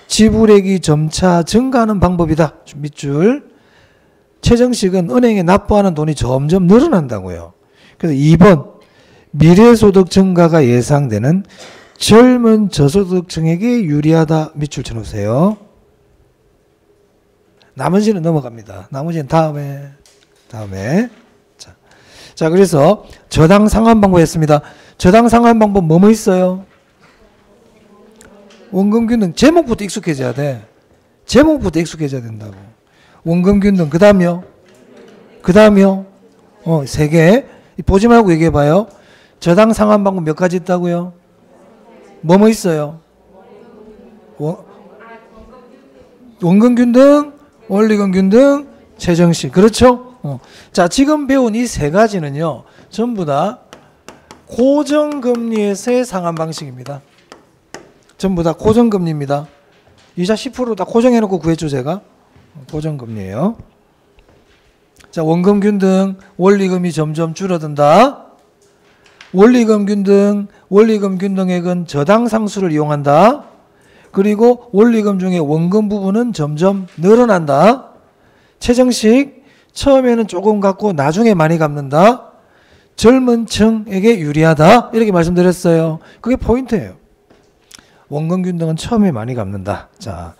Speaker 1: 지불액이 점차 증가하는 방법이다. 밑줄. 최정식은 은행에 납부하는 돈이 점점 늘어난다고요. 그래서 2번. 미래소득 증가가 예상되는 젊은 저소득층에게 유리하다. 밑줄 쳐놓으세요. 나머지는 넘어갑니다. 나머지는 다음에. 자, 그래서 저당 상환 방법 했습니다. 저당 상환 방법 뭐뭐 있어요? 원금균등. 제목부터 익숙해져야 돼. 제목부터 익숙해져야 된다고. 원금균등. 그 다음이요. 세 개. 보지 말고 얘기해봐요. 저당 상환 방법 몇 가지 있다고요? 뭐뭐 있어요? 원금균등, 원리금균등, 최정식. 그렇죠? 자, 지금 배운 이 세 가지는요, 전부 다 고정금리에서의 상환 방식입니다. 전부 다 고정금리입니다. 이자 10% 다 고정해놓고 구했죠, 제가. 고정금리예요. 자, 원금균등, 원리금이 점점 줄어든다. 원리금균등액은 저당상수를 이용한다. 그리고 원리금 중에 원금 부분은 점점 늘어난다. 최정식, 처음에는 조금 갚고 나중에 많이 갚는다. 젊은 층에게 유리하다. 이렇게 말씀드렸어요. 그게 포인트예요. 원금균등은 처음에 많이 갚는다. 자,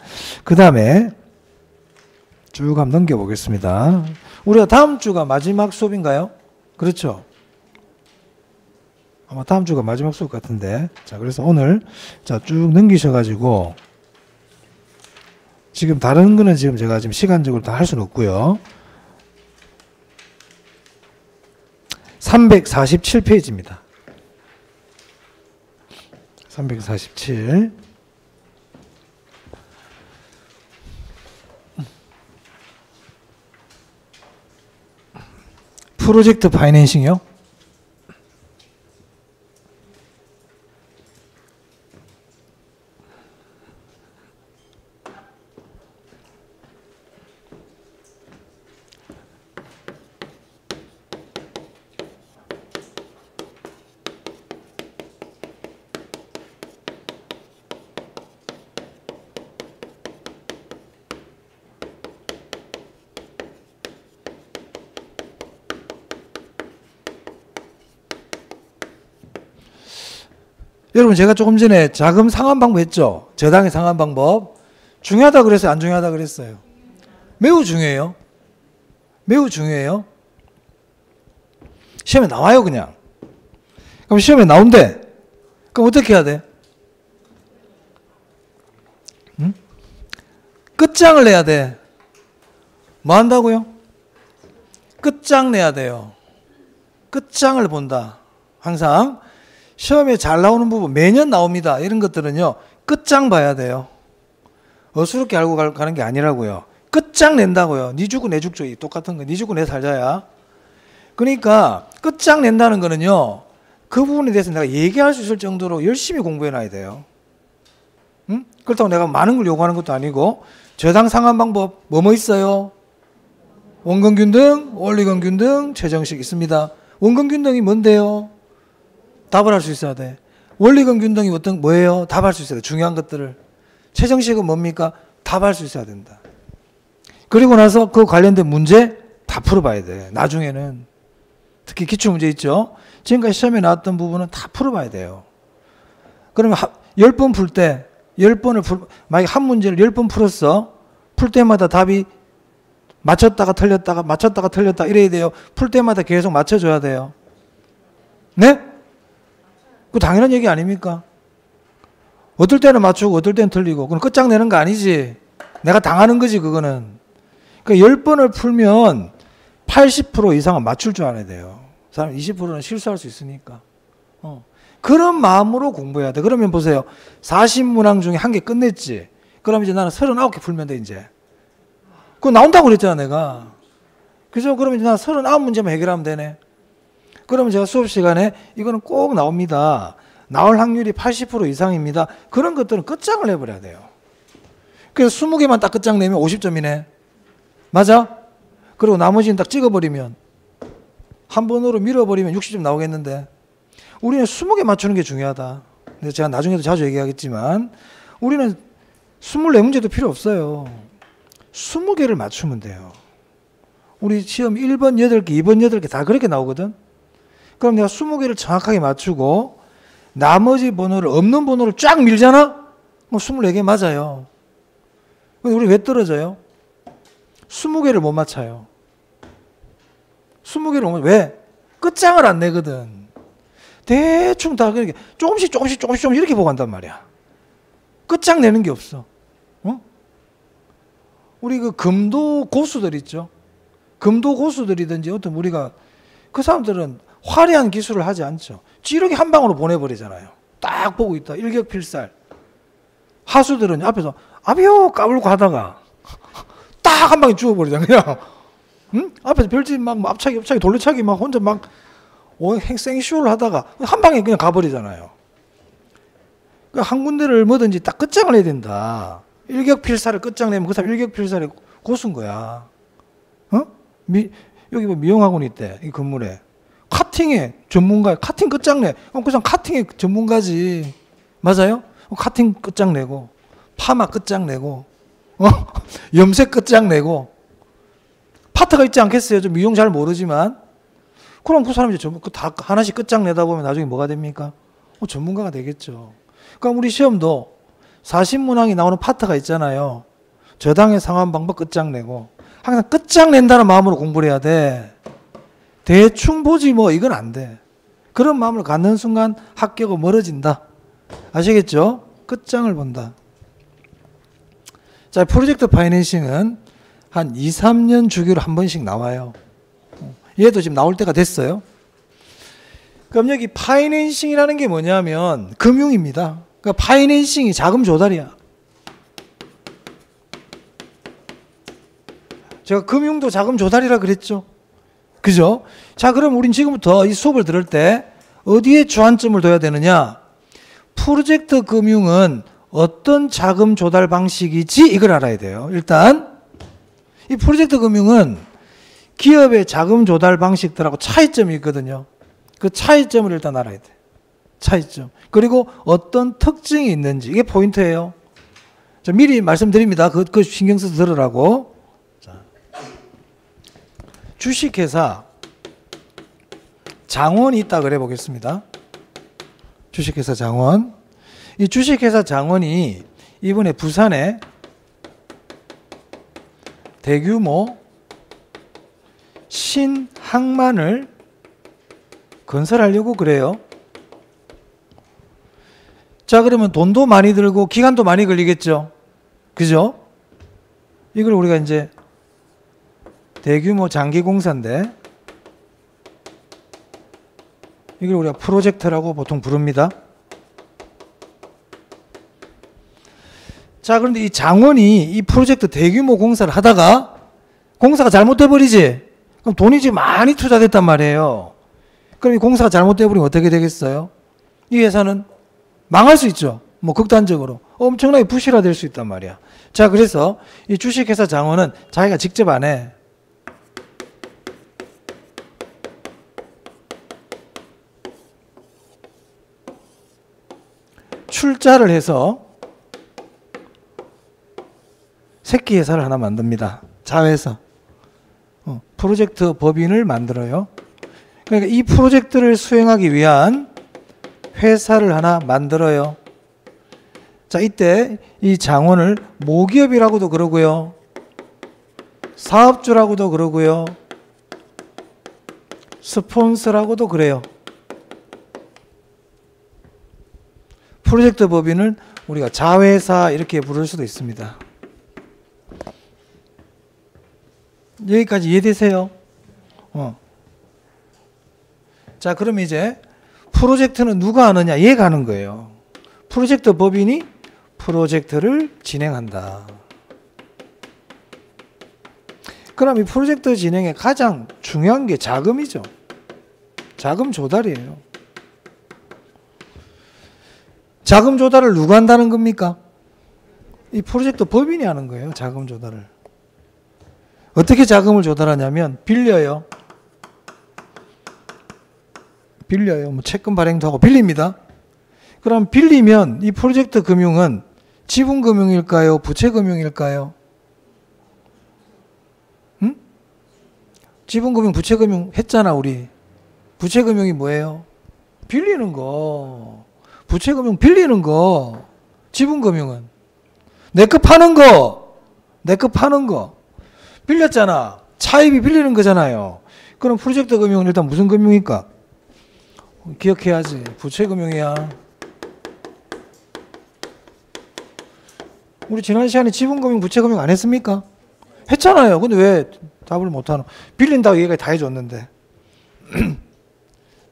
Speaker 1: 그 다음에 쭉 한번 넘겨보겠습니다. 우리가 다음 주가 마지막 수업인가요? 그렇죠? 아마 다음 주가 마지막 수업 같은데. 자, 그래서 오늘 자, 쭉 넘기셔가지고 지금 다른 거는 지금 제가 지금 시간적으로 다 할 수는 없고요. 347페이지입니다. 347. 프로젝트 파이낸싱이요? 여러분 제가 조금 전에 자금 상환 방법 했죠? 저당의 상환 방법. 중요하다 그랬어요? 안 중요하다 그랬어요? 매우 중요해요. 매우 중요해요. 시험에 나와요 그냥. 그럼 시험에 나온대. 그럼 어떻게 해야 돼? 응? 끝장을 내야 돼. 뭐 한다고요? 끝장 내야 돼요. 끝장을 본다. 항상 시험에 잘 나오는 부분 매년 나옵니다. 이런 것들은요. 끝장 봐야 돼요. 어수럽게 알고 가는 게 아니라고요. 끝장 낸다고요. 니 죽고 내 죽죠. 똑같은 거. 니 죽고 내 살자야. 그러니까 끝장 낸다는 거는요. 그 부분에 대해서 내가 얘기할 수 있을 정도로 열심히 공부해 놔야 돼요. 응? 그렇다고 내가 많은 걸 요구하는 것도 아니고 저당 상환 방법 뭐뭐 있어요? 원근균등, 원리근균등, 최정식 있습니다. 원근균등이 뭔데요? 답을 할 수 있어야 돼. 원리근균등이 어떤 뭐예요? 답할 수 있어야 돼. 중요한 것들을. 최정식은 뭡니까? 답할 수 있어야 된다. 그리고 나서 그 관련된 문제 다 풀어봐야 돼. 나중에는. 특히 기출문제 있죠? 지금까지 시험에 나왔던 부분은 다 풀어봐야 돼요. 그러면 10번 풀 때, 10번을 만약에 한 문제를 10번 풀었어. 풀 때마다 답이 맞췄다가 틀렸다가 맞췄다가 틀렸다 이래야 돼요. 풀 때마다 계속 맞춰줘야 돼요. 네? 그 당연한 얘기 아닙니까? 어떨 때는 맞추고 어떨 때는 틀리고 그건 끝장내는 거 아니지. 내가 당하는 거지 그거는. 그러니까 10번을 풀면 80% 이상은 맞출 줄 알아야 돼요. 사람 20%는 실수할 수 있으니까. 그런 마음으로 공부해야 돼. 그러면 보세요. 40문항 중에 한 개 끝냈지. 그럼 이제 나는 39개 풀면 돼 이제. 그거 나온다고 그랬잖아 내가. 그죠? 그러면 이제 나는 39문제만 해결하면 되네. 그러면 제가 수업 시간에 이거는 꼭 나옵니다. 나올 확률이 80% 이상입니다. 그런 것들은 끝장을 내버려야 돼요. 그래서 20개만 딱 끝장내면 50점이네. 맞아? 그리고 나머지는 딱 찍어버리면 한 번으로 밀어버리면 60점 나오겠는데 우리는 20개 맞추는 게 중요하다. 근데 제가 나중에도 자주 얘기하겠지만 우리는 24문제도 필요 없어요. 20개를 맞추면 돼요. 우리 시험 1번 8개, 2번 8개 다 그렇게 나오거든. 그럼 내가 20개를 정확하게 맞추고 나머지 번호를 없는 번호를 쫙 밀잖아? 뭐 24개 맞아요. 우리 왜 떨어져요? 20개를 못 맞춰요. 20개를 못 맞춰요. 왜? 끝장을 안 내거든. 대충 다 그렇게 조금씩 이렇게 보고 간단 말이야. 끝장 내는 게 없어. 우리 그 금도 고수들 있죠. 금도 고수들이든지 어떤 우리가 그 사람들은 화려한 기술을 하지 않죠. 찌르기 한 방으로 보내버리잖아요. 딱 보고 있다. 일격필살. 하수들은 앞에서 아비요 까불고 하다가 딱 한 방에 죽어버리잖아. 그냥 응? 앞에서 별짓 막 앞차기 돌려차기 막 혼자 막 생쇼를 하다가 한 방에 그냥 가버리잖아요. 그러니까 한 군데를 뭐든지 딱 끝장을 내야 된다. 일격필살을 끝장내면 그 사람 일격필살의 고수인 거야. 여기 뭐 미용학원 있대. 이 건물에. 카팅의 전문가, 카팅 끝장내. 그럼 그 사람 카팅의 전문가지. 맞아요? 카팅 끝장내고, 파마 끝장내고, 염색 끝장내고, 파트가 있지 않겠어요? 좀 미용 잘 모르지만. 그럼 그 사람이 전부 다 하나씩 끝장내다 보면 나중에 뭐가 됩니까? 전문가가 되겠죠. 그럼 우리 시험도 40문항이 나오는 파트가 있잖아요. 저당의 상환 방법 끝장내고 항상 끝장낸다는 마음으로 공부를 해야 돼. 대충 보지 뭐 이건 안 돼. 그런 마음을 갖는 순간 합격은 멀어진다. 아시겠죠? 끝장을 본다. 자, 프로젝트 파이낸싱은 한 2, 3년 주기로 한 번씩 나와요. 얘도 지금 나올 때가 됐어요. 그럼 여기 파이낸싱이라는 게 뭐냐면 금융입니다. 그러니까 파이낸싱이 자금 조달이야. 제가 금융도 자금 조달이라 그랬죠. 그죠? 자, 그럼 우린 지금부터 이 수업을 들을 때 어디에 주안점을 둬야 되느냐? 프로젝트 금융은 어떤 자금 조달 방식이지? 이걸 알아야 돼요. 일단 이 프로젝트 금융은 기업의 자금 조달 방식들하고 차이점이 있거든요. 그 차이점을 일단 알아야 돼. 차이점. 그리고 어떤 특징이 있는지. 이게 포인트예요. 자, 미리 말씀드립니다. 그 신경 써서 들으라고. 자, 주식회사 장원이 있다 그래 보겠습니다. 주식회사 장원. 이 주식회사 장원이 이번에 부산에 대규모 신항만을 건설하려고 그래요. 자, 그러면 돈도 많이 들고 기간도 많이 걸리겠죠. 그죠? 이걸 우리가 이제 대규모 장기 공사인데 이걸 우리가 프로젝트라고 보통 부릅니다. 자, 그런데 이 장원이 이 프로젝트 대규모 공사를 하다가 공사가 잘못돼 버리지? 그럼 돈이 지금 많이 투자됐단 말이에요. 그럼 이 공사가 잘못돼 버리면 어떻게 되겠어요? 이 회사는 망할 수 있죠. 뭐 극단적으로 엄청나게 부실화될 수 있단 말이야. 자, 그래서 이 주식회사 장원은 자기가 직접 안 해. 출자를 해서 새끼 회사를 하나 만듭니다. 자회사. 프로젝트 법인을 만들어요. 그러니까 이 프로젝트를 수행하기 위한 회사를 하나 만들어요. 자, 이때 이 장원을 모기업이라고도 그러고요. 사업주라고도 그러고요. 스폰서라고도 그래요. 프로젝트 법인을 우리가 자회사 이렇게 부를 수도 있습니다. 여기까지 이해되세요? 자, 그럼 이제 프로젝트는 누가 하느냐? 얘가 하는 거예요. 프로젝트 법인이 프로젝트를 진행한다. 그럼 이 프로젝트 진행에 가장 중요한 게 자금이죠. 자금 조달이에요. 자금 조달을 누가 한다는 겁니까? 이 프로젝트 법인이 하는 거예요. 자금 조달을. 어떻게 자금을 조달하냐면 빌려요. 뭐 채권 발행도 하고 빌립니다. 그럼 빌리면 이 프로젝트 금융은 지분금융일까요? 부채금융일까요? 응? 지분금융, 부채금융 했잖아 우리. 부채금융이 뭐예요? 빌리는 거. 부채금융 빌리는 거. 지분금융은 내 거 파는 거. 내 거 파는 거. 빌렸잖아. 차입이 빌리는 거잖아요. 그럼 프로젝트 금융은 일단 무슨 금융일까? 기억해야지. 부채금융이야. 우리 지난 시간에 지분금융, 부채금융 안 했습니까? 했잖아요. 근데 왜 답을 못하노? 빌린다고 얘가 다 해줬는데.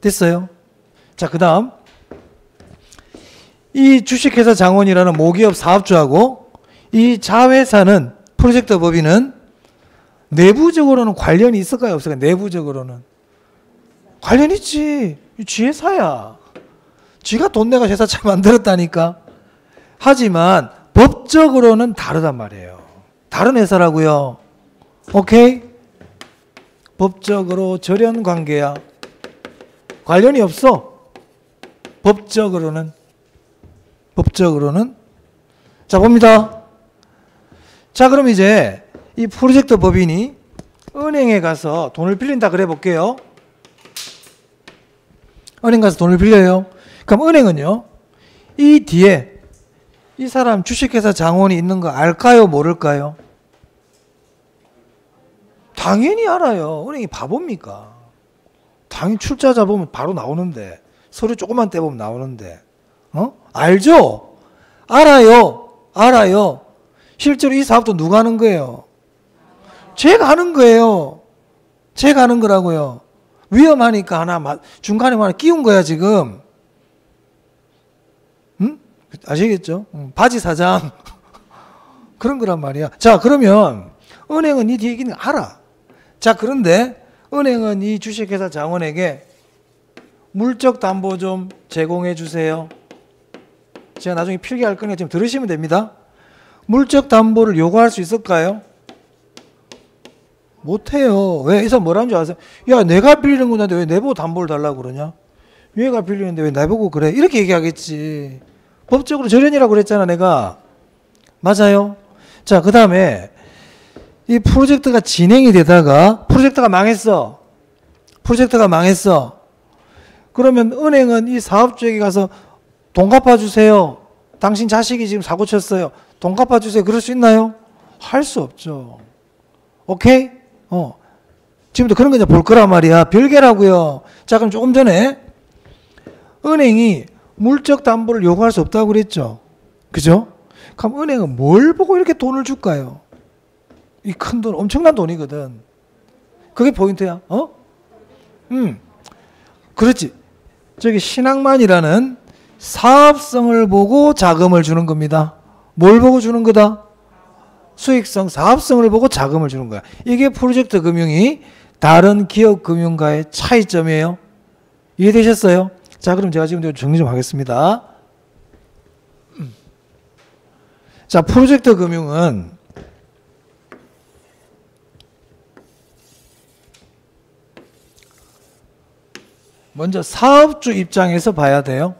Speaker 1: 됐어요? 자, 그 다음. 이 주식회사 장원이라는 모기업 사업주하고 이 자회사는 프로젝트 법인은 내부적으로는 관련이 있을까요? 없을까요? 내부적으로는. 관련 있지. 지 회사야. 지가 돈 내가 회사 잘 만들었다니까. 하지만 법적으로는 다르단 말이에요. 다른 회사라고요. 오케이? 법적으로 절연 관계야. 관련이 없어. 법적으로는. 자, 봅니다. 자, 그럼 이제 이 프로젝트 법인이 은행에 가서 돈을 빌린다 그래 볼게요. 은행 가서 돈을 빌려요. 그럼 은행은요, 이 뒤에 이 사람 주식회사 장원이 있는 거 알까요? 모를까요? 당연히 알아요. 은행이 바보입니까? 당연히 출자자 보면 바로 나오는데, 서류 조금만 떼보면 나오는데, 알죠? 알아요. 실제로 이 사업도 누가 하는 거예요? 제가 하는 거예요. 제가 하는 거라고요. 위험하니까 하나 중간에 하나 끼운 거야 지금. 응? 아시겠죠? 바지 사장 그런 거란 말이야. 자, 그러면 은행은 이 뒤에 있는 거 알아. 자, 그런데 은행은 이 주식회사 장원에게 물적 담보 좀 제공해 주세요. 제가 나중에 필기할 거니까 지금 들으시면 됩니다. 물적 담보를 요구할 수 있을까요? 못해요. 왜? 이 사람 뭐라는 줄 아세요? 야, 내가 빌리는 건데 왜 내보고 담보를 달라고 그러냐? 얘가 빌리는데 왜 나보고 그래? 이렇게 얘기하겠지. 법적으로 절연이라고 그랬잖아 내가. 맞아요. 자, 그 다음에 이 프로젝트가 진행이 되다가 프로젝트가 망했어. 그러면 은행은 이 사업주에게 가서 돈 갚아주세요. 당신 자식이 지금 사고 쳤어요. 돈 갚아주세요. 그럴 수 있나요? 할 수 없죠. 오케이? 지금도 그런 거 이제 볼 거란 말이야. 별개라고요. 자, 그럼 조금 전에 은행이 물적 담보를 요구할 수 없다고 그랬죠. 그죠? 그럼 은행은 뭘 보고 이렇게 돈을 줄까요? 이 큰 돈, 엄청난 돈이거든. 그게 포인트야. 그렇지. 저기 신앙만이라는 사업성을 보고 자금을 주는 겁니다. 뭘 보고 주는 거다? 수익성, 사업성을 보고 자금을 주는 거야. 이게 프로젝트 금융이 다른 기업 금융과의 차이점이에요. 이해되셨어요? 자, 그럼 제가 지금 정리 좀 하겠습니다. 자, 프로젝트 금융은 먼저 사업주 입장에서 봐야 돼요.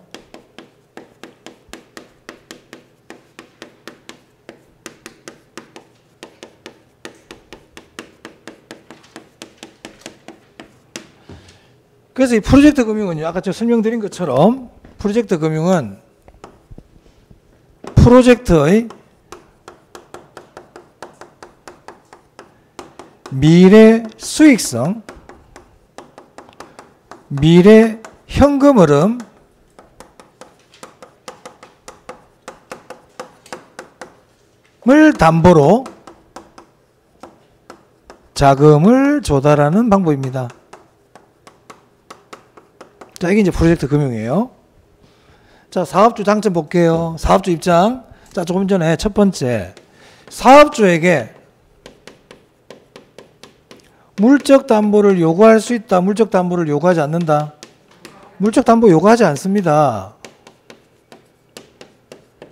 Speaker 1: 그래서 이 프로젝트 금융은요, 아까 제가 설명드린 것처럼 프로젝트 금융은 프로젝트의 미래 수익성, 미래 현금 흐름을 담보로 자금을 조달하는 방법입니다. 자, 이게 이제 프로젝트 금융이에요. 자, 사업주 장점 볼게요. 사업주 입장. 자, 조금 전에 첫 번째, 사업주에게 물적 담보를 요구할 수 있다. 물적 담보를 요구하지 않는다. 물적 담보 요구하지 않습니다.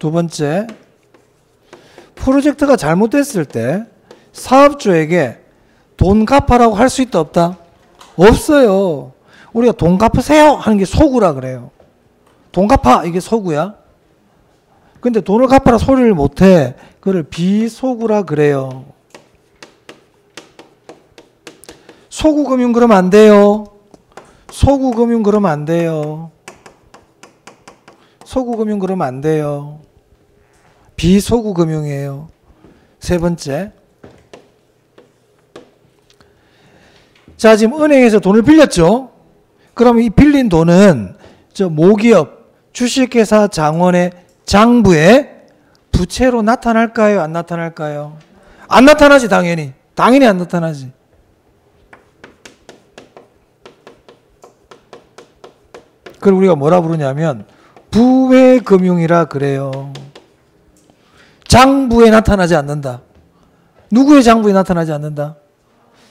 Speaker 1: 두 번째, 프로젝트가 잘못됐을 때 사업주에게 돈 갚아라고 할 수 있다. 없다? 없어요. 우리가 돈 갚으세요 하는 게 소구라 그래요. 돈 갚아, 이게 소구야. 근데 돈을 갚아라 소리를 못해. 그걸 비소구라 그래요. 소구금융 그러면 안 돼요. 소구금융 그러면 안 돼요. 소구금융 그러면 안 돼요. 비소구금융이에요. 세 번째, 자, 지금 은행에서 돈을 빌렸죠. 그러면 이 빌린 돈은 저 모기업, 주식회사 장원의 장부에 부채로 나타날까요? 안 나타날까요? 안 나타나지, 당연히. 당연히 안 나타나지. 그걸 우리가 뭐라 부르냐면 부외금융이라 그래요. 장부에 나타나지 않는다. 누구의 장부에 나타나지 않는다?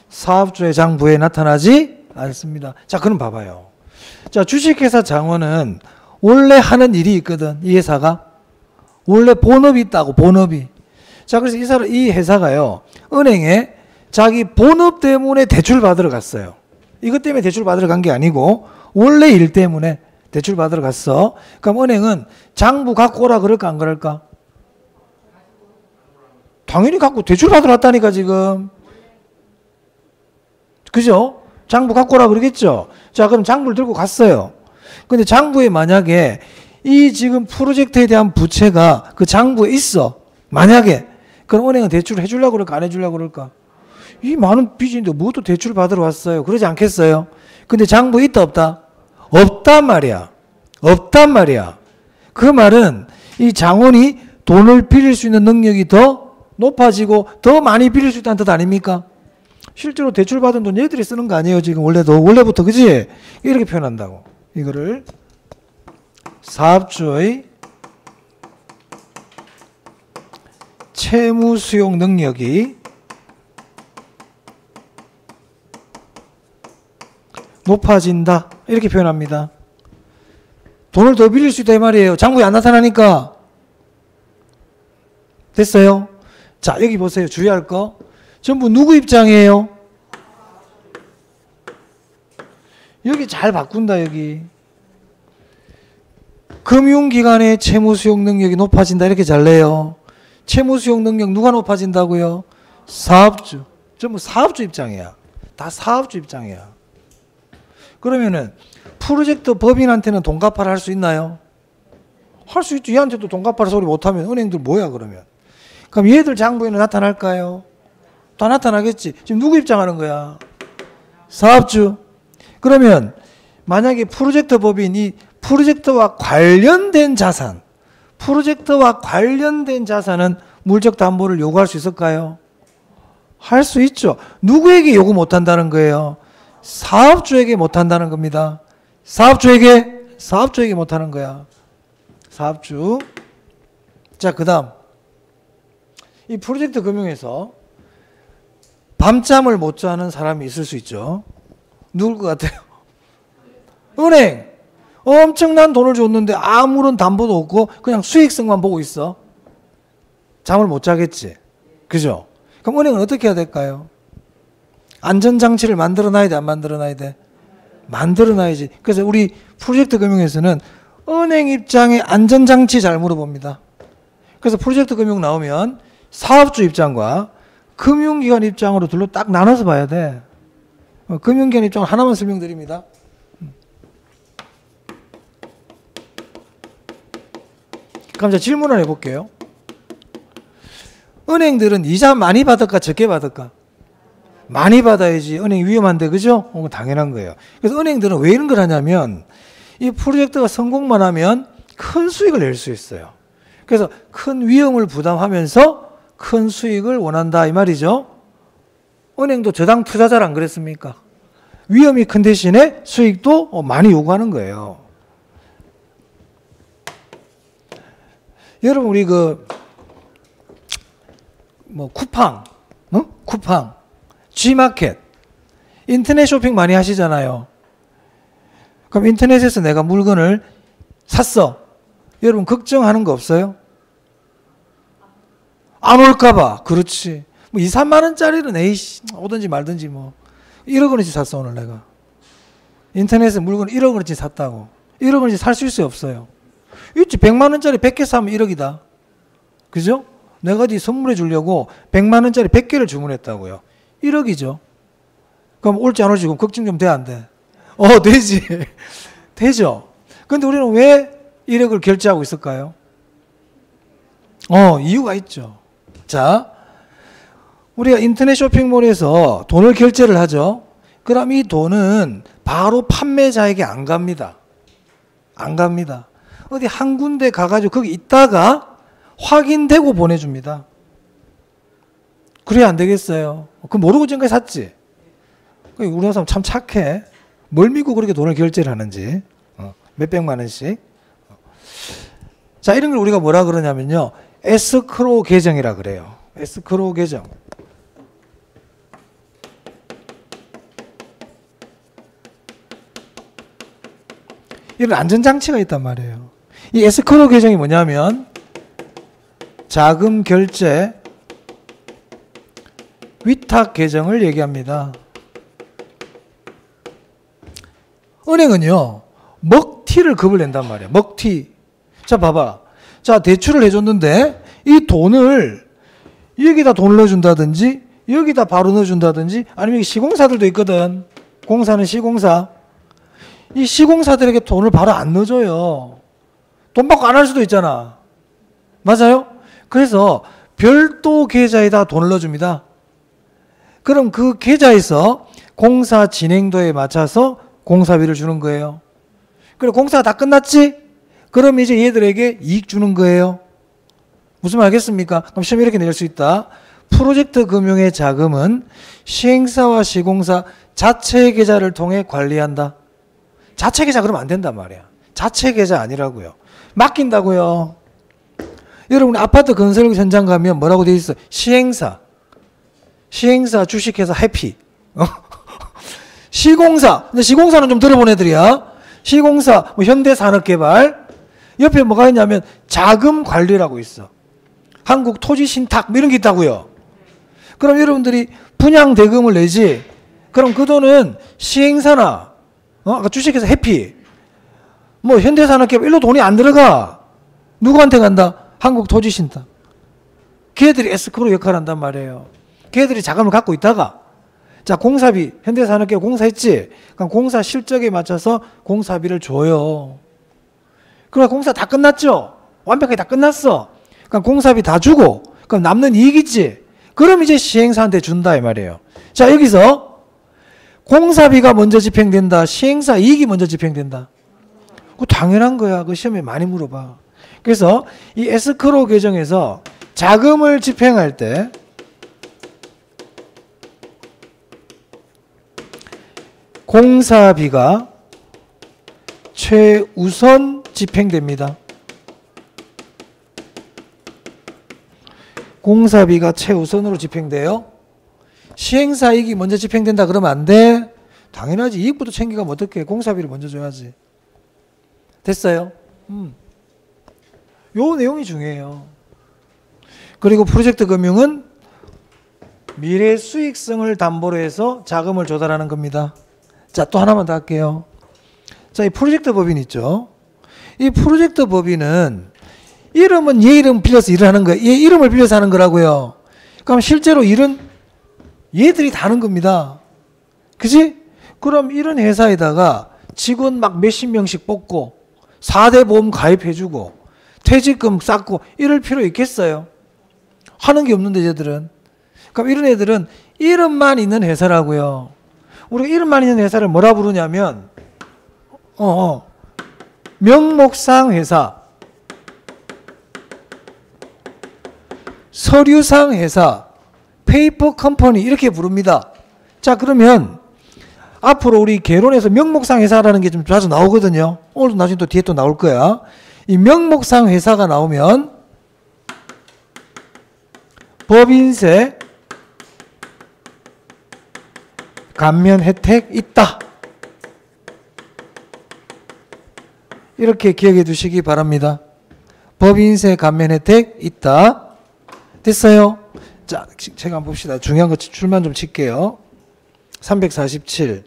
Speaker 1: 사업주의 장부에 나타나지 않습니다. 자, 그럼 봐봐요. 자, 주식회사 장원은 원래 하는 일이 있거든. 이 회사가 원래 본업이 있다고. 본업이. 자, 그래서 이 회사가요, 은행에 자기 본업 때문에 대출 받으러 갔어요. 이것 때문에 대출 받으러 간 게 아니고 원래 일 때문에 대출 받으러 갔어. 그럼 은행은 장부 갖고 오라 그럴까 안 그럴까? 당연히 갖고 대출 받으러 왔다니까 지금. 그죠? 장부 갖고 오라 그러겠죠? 자, 그럼 장부를 들고 갔어요. 근데 장부에 만약에 이 지금 프로젝트에 대한 부채가 그 장부에 있어. 만약에. 그럼 은행은 대출을 해주려고 그럴까 안 해주려고 그럴까? 이 많은 빚인데 뭐또 대출 받으러 왔어요. 그러지 않겠어요? 근데 장부에 있다 없다? 없단 말이야. 없단 말이야. 그 말은 이 장원이 돈을 빌릴 수 있는 능력이 더 높아지고 더 많이 빌릴 수 있다는 뜻 아닙니까? 실제로 대출 받은 돈 얘들이 쓰는 거 아니에요 지금. 원래부터. 그지? 이렇게 표현한다고. 이거를 사업주의 채무 수용 능력이 높아진다 이렇게 표현합니다. 돈을 더 빌릴 수 있다 이 말이에요. 장부에 안 나타나니까. 됐어요? 자, 여기 보세요. 주의할 거 전부 누구 입장이에요? 여기 잘 바꾼다. 여기 금융기관의 채무 수용 능력이 높아진다 이렇게 잘 내요. 채무 수용 능력 누가 높아진다고요? 사업주. 전부 사업주 입장이야. 다 사업주 입장이야. 그러면은 프로젝트 법인한테는 돈 갚아라 할 수 있나요? 할 수 있죠. 얘한테도 돈 갚아라 소리 못하면 은행들 뭐야 그러면. 그럼 얘들 장부에는 나타날까요? 다 나타나겠지. 지금 누구 입장하는 거야? 사업주. 그러면 만약에 프로젝트 법인 이 프로젝트와 관련된 자산, 프로젝트와 관련된 자산은 물적 담보를 요구할 수 있을까요? 할 수 있죠. 누구에게 요구 못한다는 거예요? 사업주에게 못한다는 겁니다. 사업주에게 못하는 거야. 사업주. 자, 그 다음 이 프로젝트 금융에서 밤잠을 못 자는 사람이 있을 수 있죠. 누굴 것 같아요? 은행. 엄청난 돈을 줬는데 아무런 담보도 없고 그냥 수익성만 보고 있어. 잠을 못 자겠지. 그죠? 그럼 은행은 어떻게 해야 될까요? 안전장치를 만들어 놔야 돼, 안 만들어 놔야 돼? 만들어 놔야지. 그래서 우리 프로젝트 금융에서는 은행 입장의 안전장치 잘 물어봅니다. 그래서 프로젝트 금융 나오면 사업주 입장과 금융기관 입장으로 둘로 딱 나눠서 봐야 돼. 금융기관 입장을 하나만 설명드립니다. 그럼 제가 질문을 해볼게요. 은행들은 이자 많이 받을까 적게 받을까? 많이 받아야지. 은행이 위험한데, 그죠? 당연한 거예요. 그래서 은행들은 왜 이런 걸 하냐면 이 프로젝트가 성공만 하면 큰 수익을 낼 수 있어요. 그래서 큰 위험을 부담하면서 큰 수익을 원한다 이 말이죠. 은행도 저당 투자자를 안 그랬습니까? 위험이 큰 대신에 수익도 많이 요구하는 거예요. 여러분 우리 쿠팡, 쿠팡, G마켓, 인터넷 쇼핑 많이 하시잖아요. 그럼 인터넷에서 내가 물건을 샀어. 여러분 걱정하는 거 없어요? 안 올까봐. 그렇지. 뭐 2, 3만 원짜리는 에이씨 오든지 말든지 뭐 1억 원어치 샀어 오늘 내가. 인터넷에 물건 1억 원어치 샀다고. 1억 원어치 살 수 있어요 없어요? 있지. 100만 원짜리 100개 사면 1억이다. 그죠? 내가 어디 선물해 주려고 100만 원짜리 100개를 주문했다고요. 1억이죠. 그럼 올지 안 올지 그럼 걱정 좀 돼 안 돼? 되지. 되죠. 근데 우리는 왜 1억을 결제하고 있을까요? 이유가 있죠. 자, 우리가 인터넷 쇼핑몰에서 돈을 결제를 하죠. 그럼 이 돈은 바로 판매자에게 안 갑니다. 안 갑니다. 어디 한 군데 가가지고 거기 있다가 확인되고 보내줍니다. 그래야 안 되겠어요. 그럼 모르고 지금까지 샀지. 우리나라 사람 참 착해. 뭘 믿고 그렇게 돈을 결제를 하는지. 몇백만 원씩. 자, 이런 걸 우리가 뭐라 그러냐면요. 에스크로우 계정이라 그래요. 에스크로우 계정. 이런 안전장치가 있단 말이에요. 이 에스크로우 계정이 뭐냐면 자금 결제 위탁 계정을 얘기합니다. 은행은요 먹튀를 겁을 낸단 말이에요. 먹튀. 자 봐봐. 자 대출을 해줬는데 이 돈을 여기다 돈을 넣어준다든지 여기다 바로 넣어준다든지 아니면 시공사들도 있거든. 공사는 시공사. 이 시공사들에게 돈을 바로 안 넣어줘요. 돈 받고 안 할 수도 있잖아. 맞아요? 그래서 별도 계좌에다 돈을 넣어줍니다. 그럼 그 계좌에서 공사 진행도에 맞춰서 공사비를 주는 거예요. 그래 공사가 다 끝났지? 그럼 이제 얘들에게 이익 주는 거예요. 무슨 말 알겠습니까? 그럼 시험 이렇게 낼 수 있다. 프로젝트 금융의 자금은 시행사와 시공사 자체 계좌를 통해 관리한다. 자체 계좌 그러면 안 된단 말이야. 자체 계좌 아니라고요. 맡긴다고요. 여러분 아파트 건설 현장 가면 뭐라고 돼 있어? 시행사. 시행사 주식회사 해피. 시공사. 근데 시공사는 좀 들어본 애들이야. 시공사, 뭐 현대산업개발. 옆에 뭐가 있냐면 자금관리라고 있어. 한국토지신탁 뭐 이런 게 있다고요. 그럼 여러분들이 분양대금을 내지. 그럼 그 돈은 시행사나 아까 주식회사 해피 뭐 현대산업개발 일로 돈이 안 들어가. 누구한테 간다? 한국토지신탁. 걔들이 에스크로 역할을 한단 말이에요. 걔들이 자금을 갖고 있다가 자 공사비 현대산업개발 공사했지. 그럼 공사 실적에 맞춰서 공사비를 줘요. 그럼 공사 다 끝났죠. 완벽하게 다 끝났어. 그럼 공사비 다 주고 그럼 남는 이익 있지. 그럼 이제 시행사한테 준다 이 말이에요. 자, 여기서 공사비가 먼저 집행된다, 시행사 이익이 먼저 집행된다. 그거 당연한 거야. 그 시험에 많이 물어봐. 그래서 이 에스크로 계정에서 자금을 집행할 때 공사비가 최우선 집행됩니다. 공사비가 최우선으로 집행돼요. 시행사 이익이 먼저 집행된다 그러면 안 돼. 당연하지. 이익부터 챙기가면 어떡해. 공사비를 먼저 줘야지. 됐어요? 요 내용이 중요해요. 그리고 프로젝트 금융은 미래 수익성을 담보로 해서 자금을 조달하는 겁니다. 자, 또 하나만 더 할게요. 자, 이 프로젝트 법인 있죠. 이 프로젝트 법인은 이름은 얘 이름 빌려서 일을 하는 거예요. 얘 이름을 빌려서 하는 거라고요. 그럼 실제로 일은 얘들이 다 하는 겁니다. 그지? 그럼 이런 회사에다가 직원 막 몇십 명씩 뽑고 4대 보험 가입해주고 퇴직금 쌓고 이럴 필요 있겠어요? 하는 게 없는데 얘들은. 그럼 이런 애들은 이름만 있는 회사라고요. 우리가 이름만 있는 회사를 뭐라 부르냐면 명목상 회사, 서류상 회사, 페이퍼 컴퍼니 이렇게 부릅니다. 자, 그러면 앞으로 우리 개론에서 명목상 회사라는 게 좀 자주 나오거든요. 오늘도 나중에 또 뒤에 또 나올 거야. 이 명목상 회사가 나오면 법인세 감면 혜택 있다. 이렇게 기억해 두시기 바랍니다. 법인세 감면 혜택 있다. 됐어요? 자, 제가 한번 봅시다. 중요한 거 줄만 좀 칠게요. 347.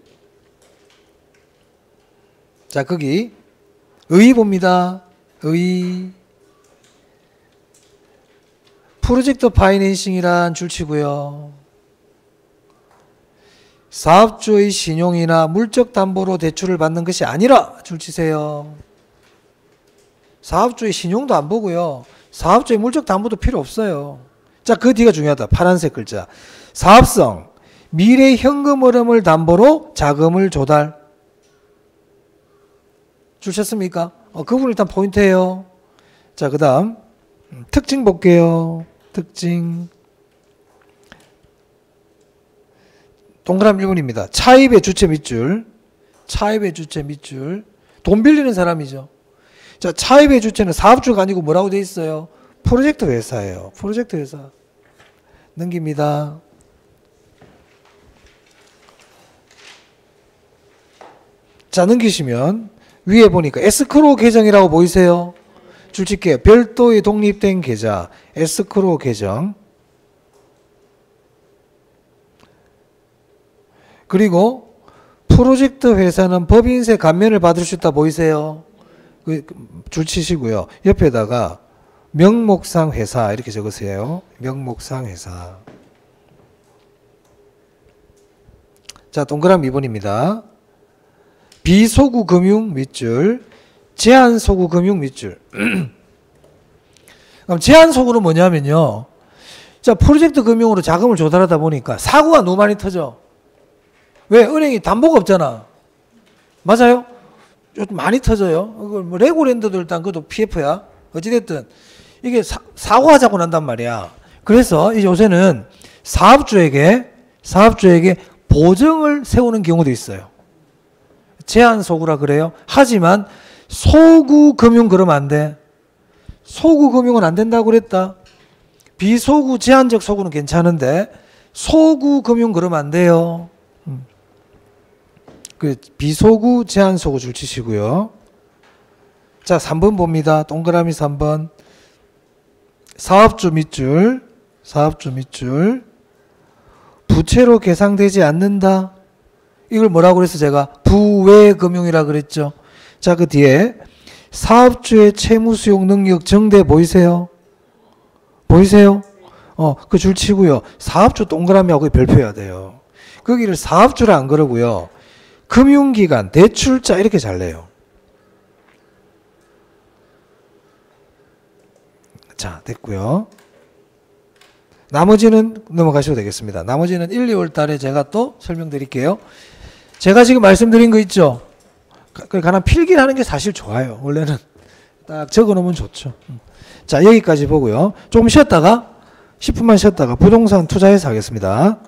Speaker 1: 자, 거기 의 봅니다. 의. 프로젝트 파이낸싱이란 줄 치고요. 사업주의 신용이나 물적 담보로 대출을 받는 것이 아니라 줄 치세요. 사업주의 신용도 안 보고요. 사업주의 물적 담보도 필요 없어요. 자, 그 뒤가 중요하다. 파란색 글자. 사업성, 미래 현금 흐름을 담보로 자금을 조달. 주셨습니까? 그 부분 일단 포인트예요. 자, 그 다음 특징 볼게요. 특징. 동그라미 1번입니다. 차입의 주체 밑줄. 차입의 주체 밑줄. 돈 빌리는 사람이죠. 자, 차입의 주체는 사업주가 아니고 뭐라고 돼 있어요? 프로젝트 회사예요. 프로젝트 회사. 넘깁니다. 자, 넘기시면 위에 보니까 에스크로 계정이라고 보이세요? 줄 칠게요. 별도의 독립된 계좌. 에스크로 계정. 그리고 프로젝트 회사는 법인세 감면을 받을 수 있다 보이세요? 줄 치시고요. 옆에다가 명목상 회사 이렇게 적으세요. 명목상 회사. 자, 동그라미 2번입니다. 비소구 금융 밑줄, 제한 소구 금융 밑줄. 그럼 제한 소구는 뭐냐면요. 자, 프로젝트 금융으로 자금을 조달하다 보니까 사고가 너무 많이 터져. 왜? 은행이 담보가 없잖아. 맞아요? 좀 많이 터져요. 그걸 뭐 레고랜드도 일단 그것도 PF야. 어찌됐든 이게 사고가 자꾸 난단 말이야. 그래서 이제 요새는 사업주에게 보증을 세우는 경우도 있어요. 제한 소구라 그래요. 하지만 소구 금융 그러면 안 돼. 소구 금융은 안 된다고 그랬다. 비소구 제한적 소구는 괜찮은데 소구 금융 그러면 안 돼요. 그 비소구 제한 소구 줄 치시고요. 자, 3번 봅니다. 동그라미 3번. 사업주 밑줄. 사업주 밑줄. 부채로 계상되지 않는다. 이걸 뭐라고 그랬어 제가? 부외금융이라 그랬죠. 자, 그 뒤에 사업주의 채무수용 능력 정대 보이세요? 보이세요? 그 줄 치고요. 사업주 동그라미하고 별표해야 돼요. 거기를 사업주를 안 그러고요. 금융기관, 대출자 이렇게 잘 내요. 자, 됐고요. 나머지는 넘어가셔도 되겠습니다. 나머지는 1, 2월 달에 제가 또 설명드릴게요. 제가 지금 말씀드린 거 있죠? 가난 필기를 하는 게 사실 좋아요. 원래는 딱 적어 놓으면 좋죠. 자, 여기까지 보고요. 조금 쉬었다가 10분만 쉬었다가 부동산 투자해서 하겠습니다.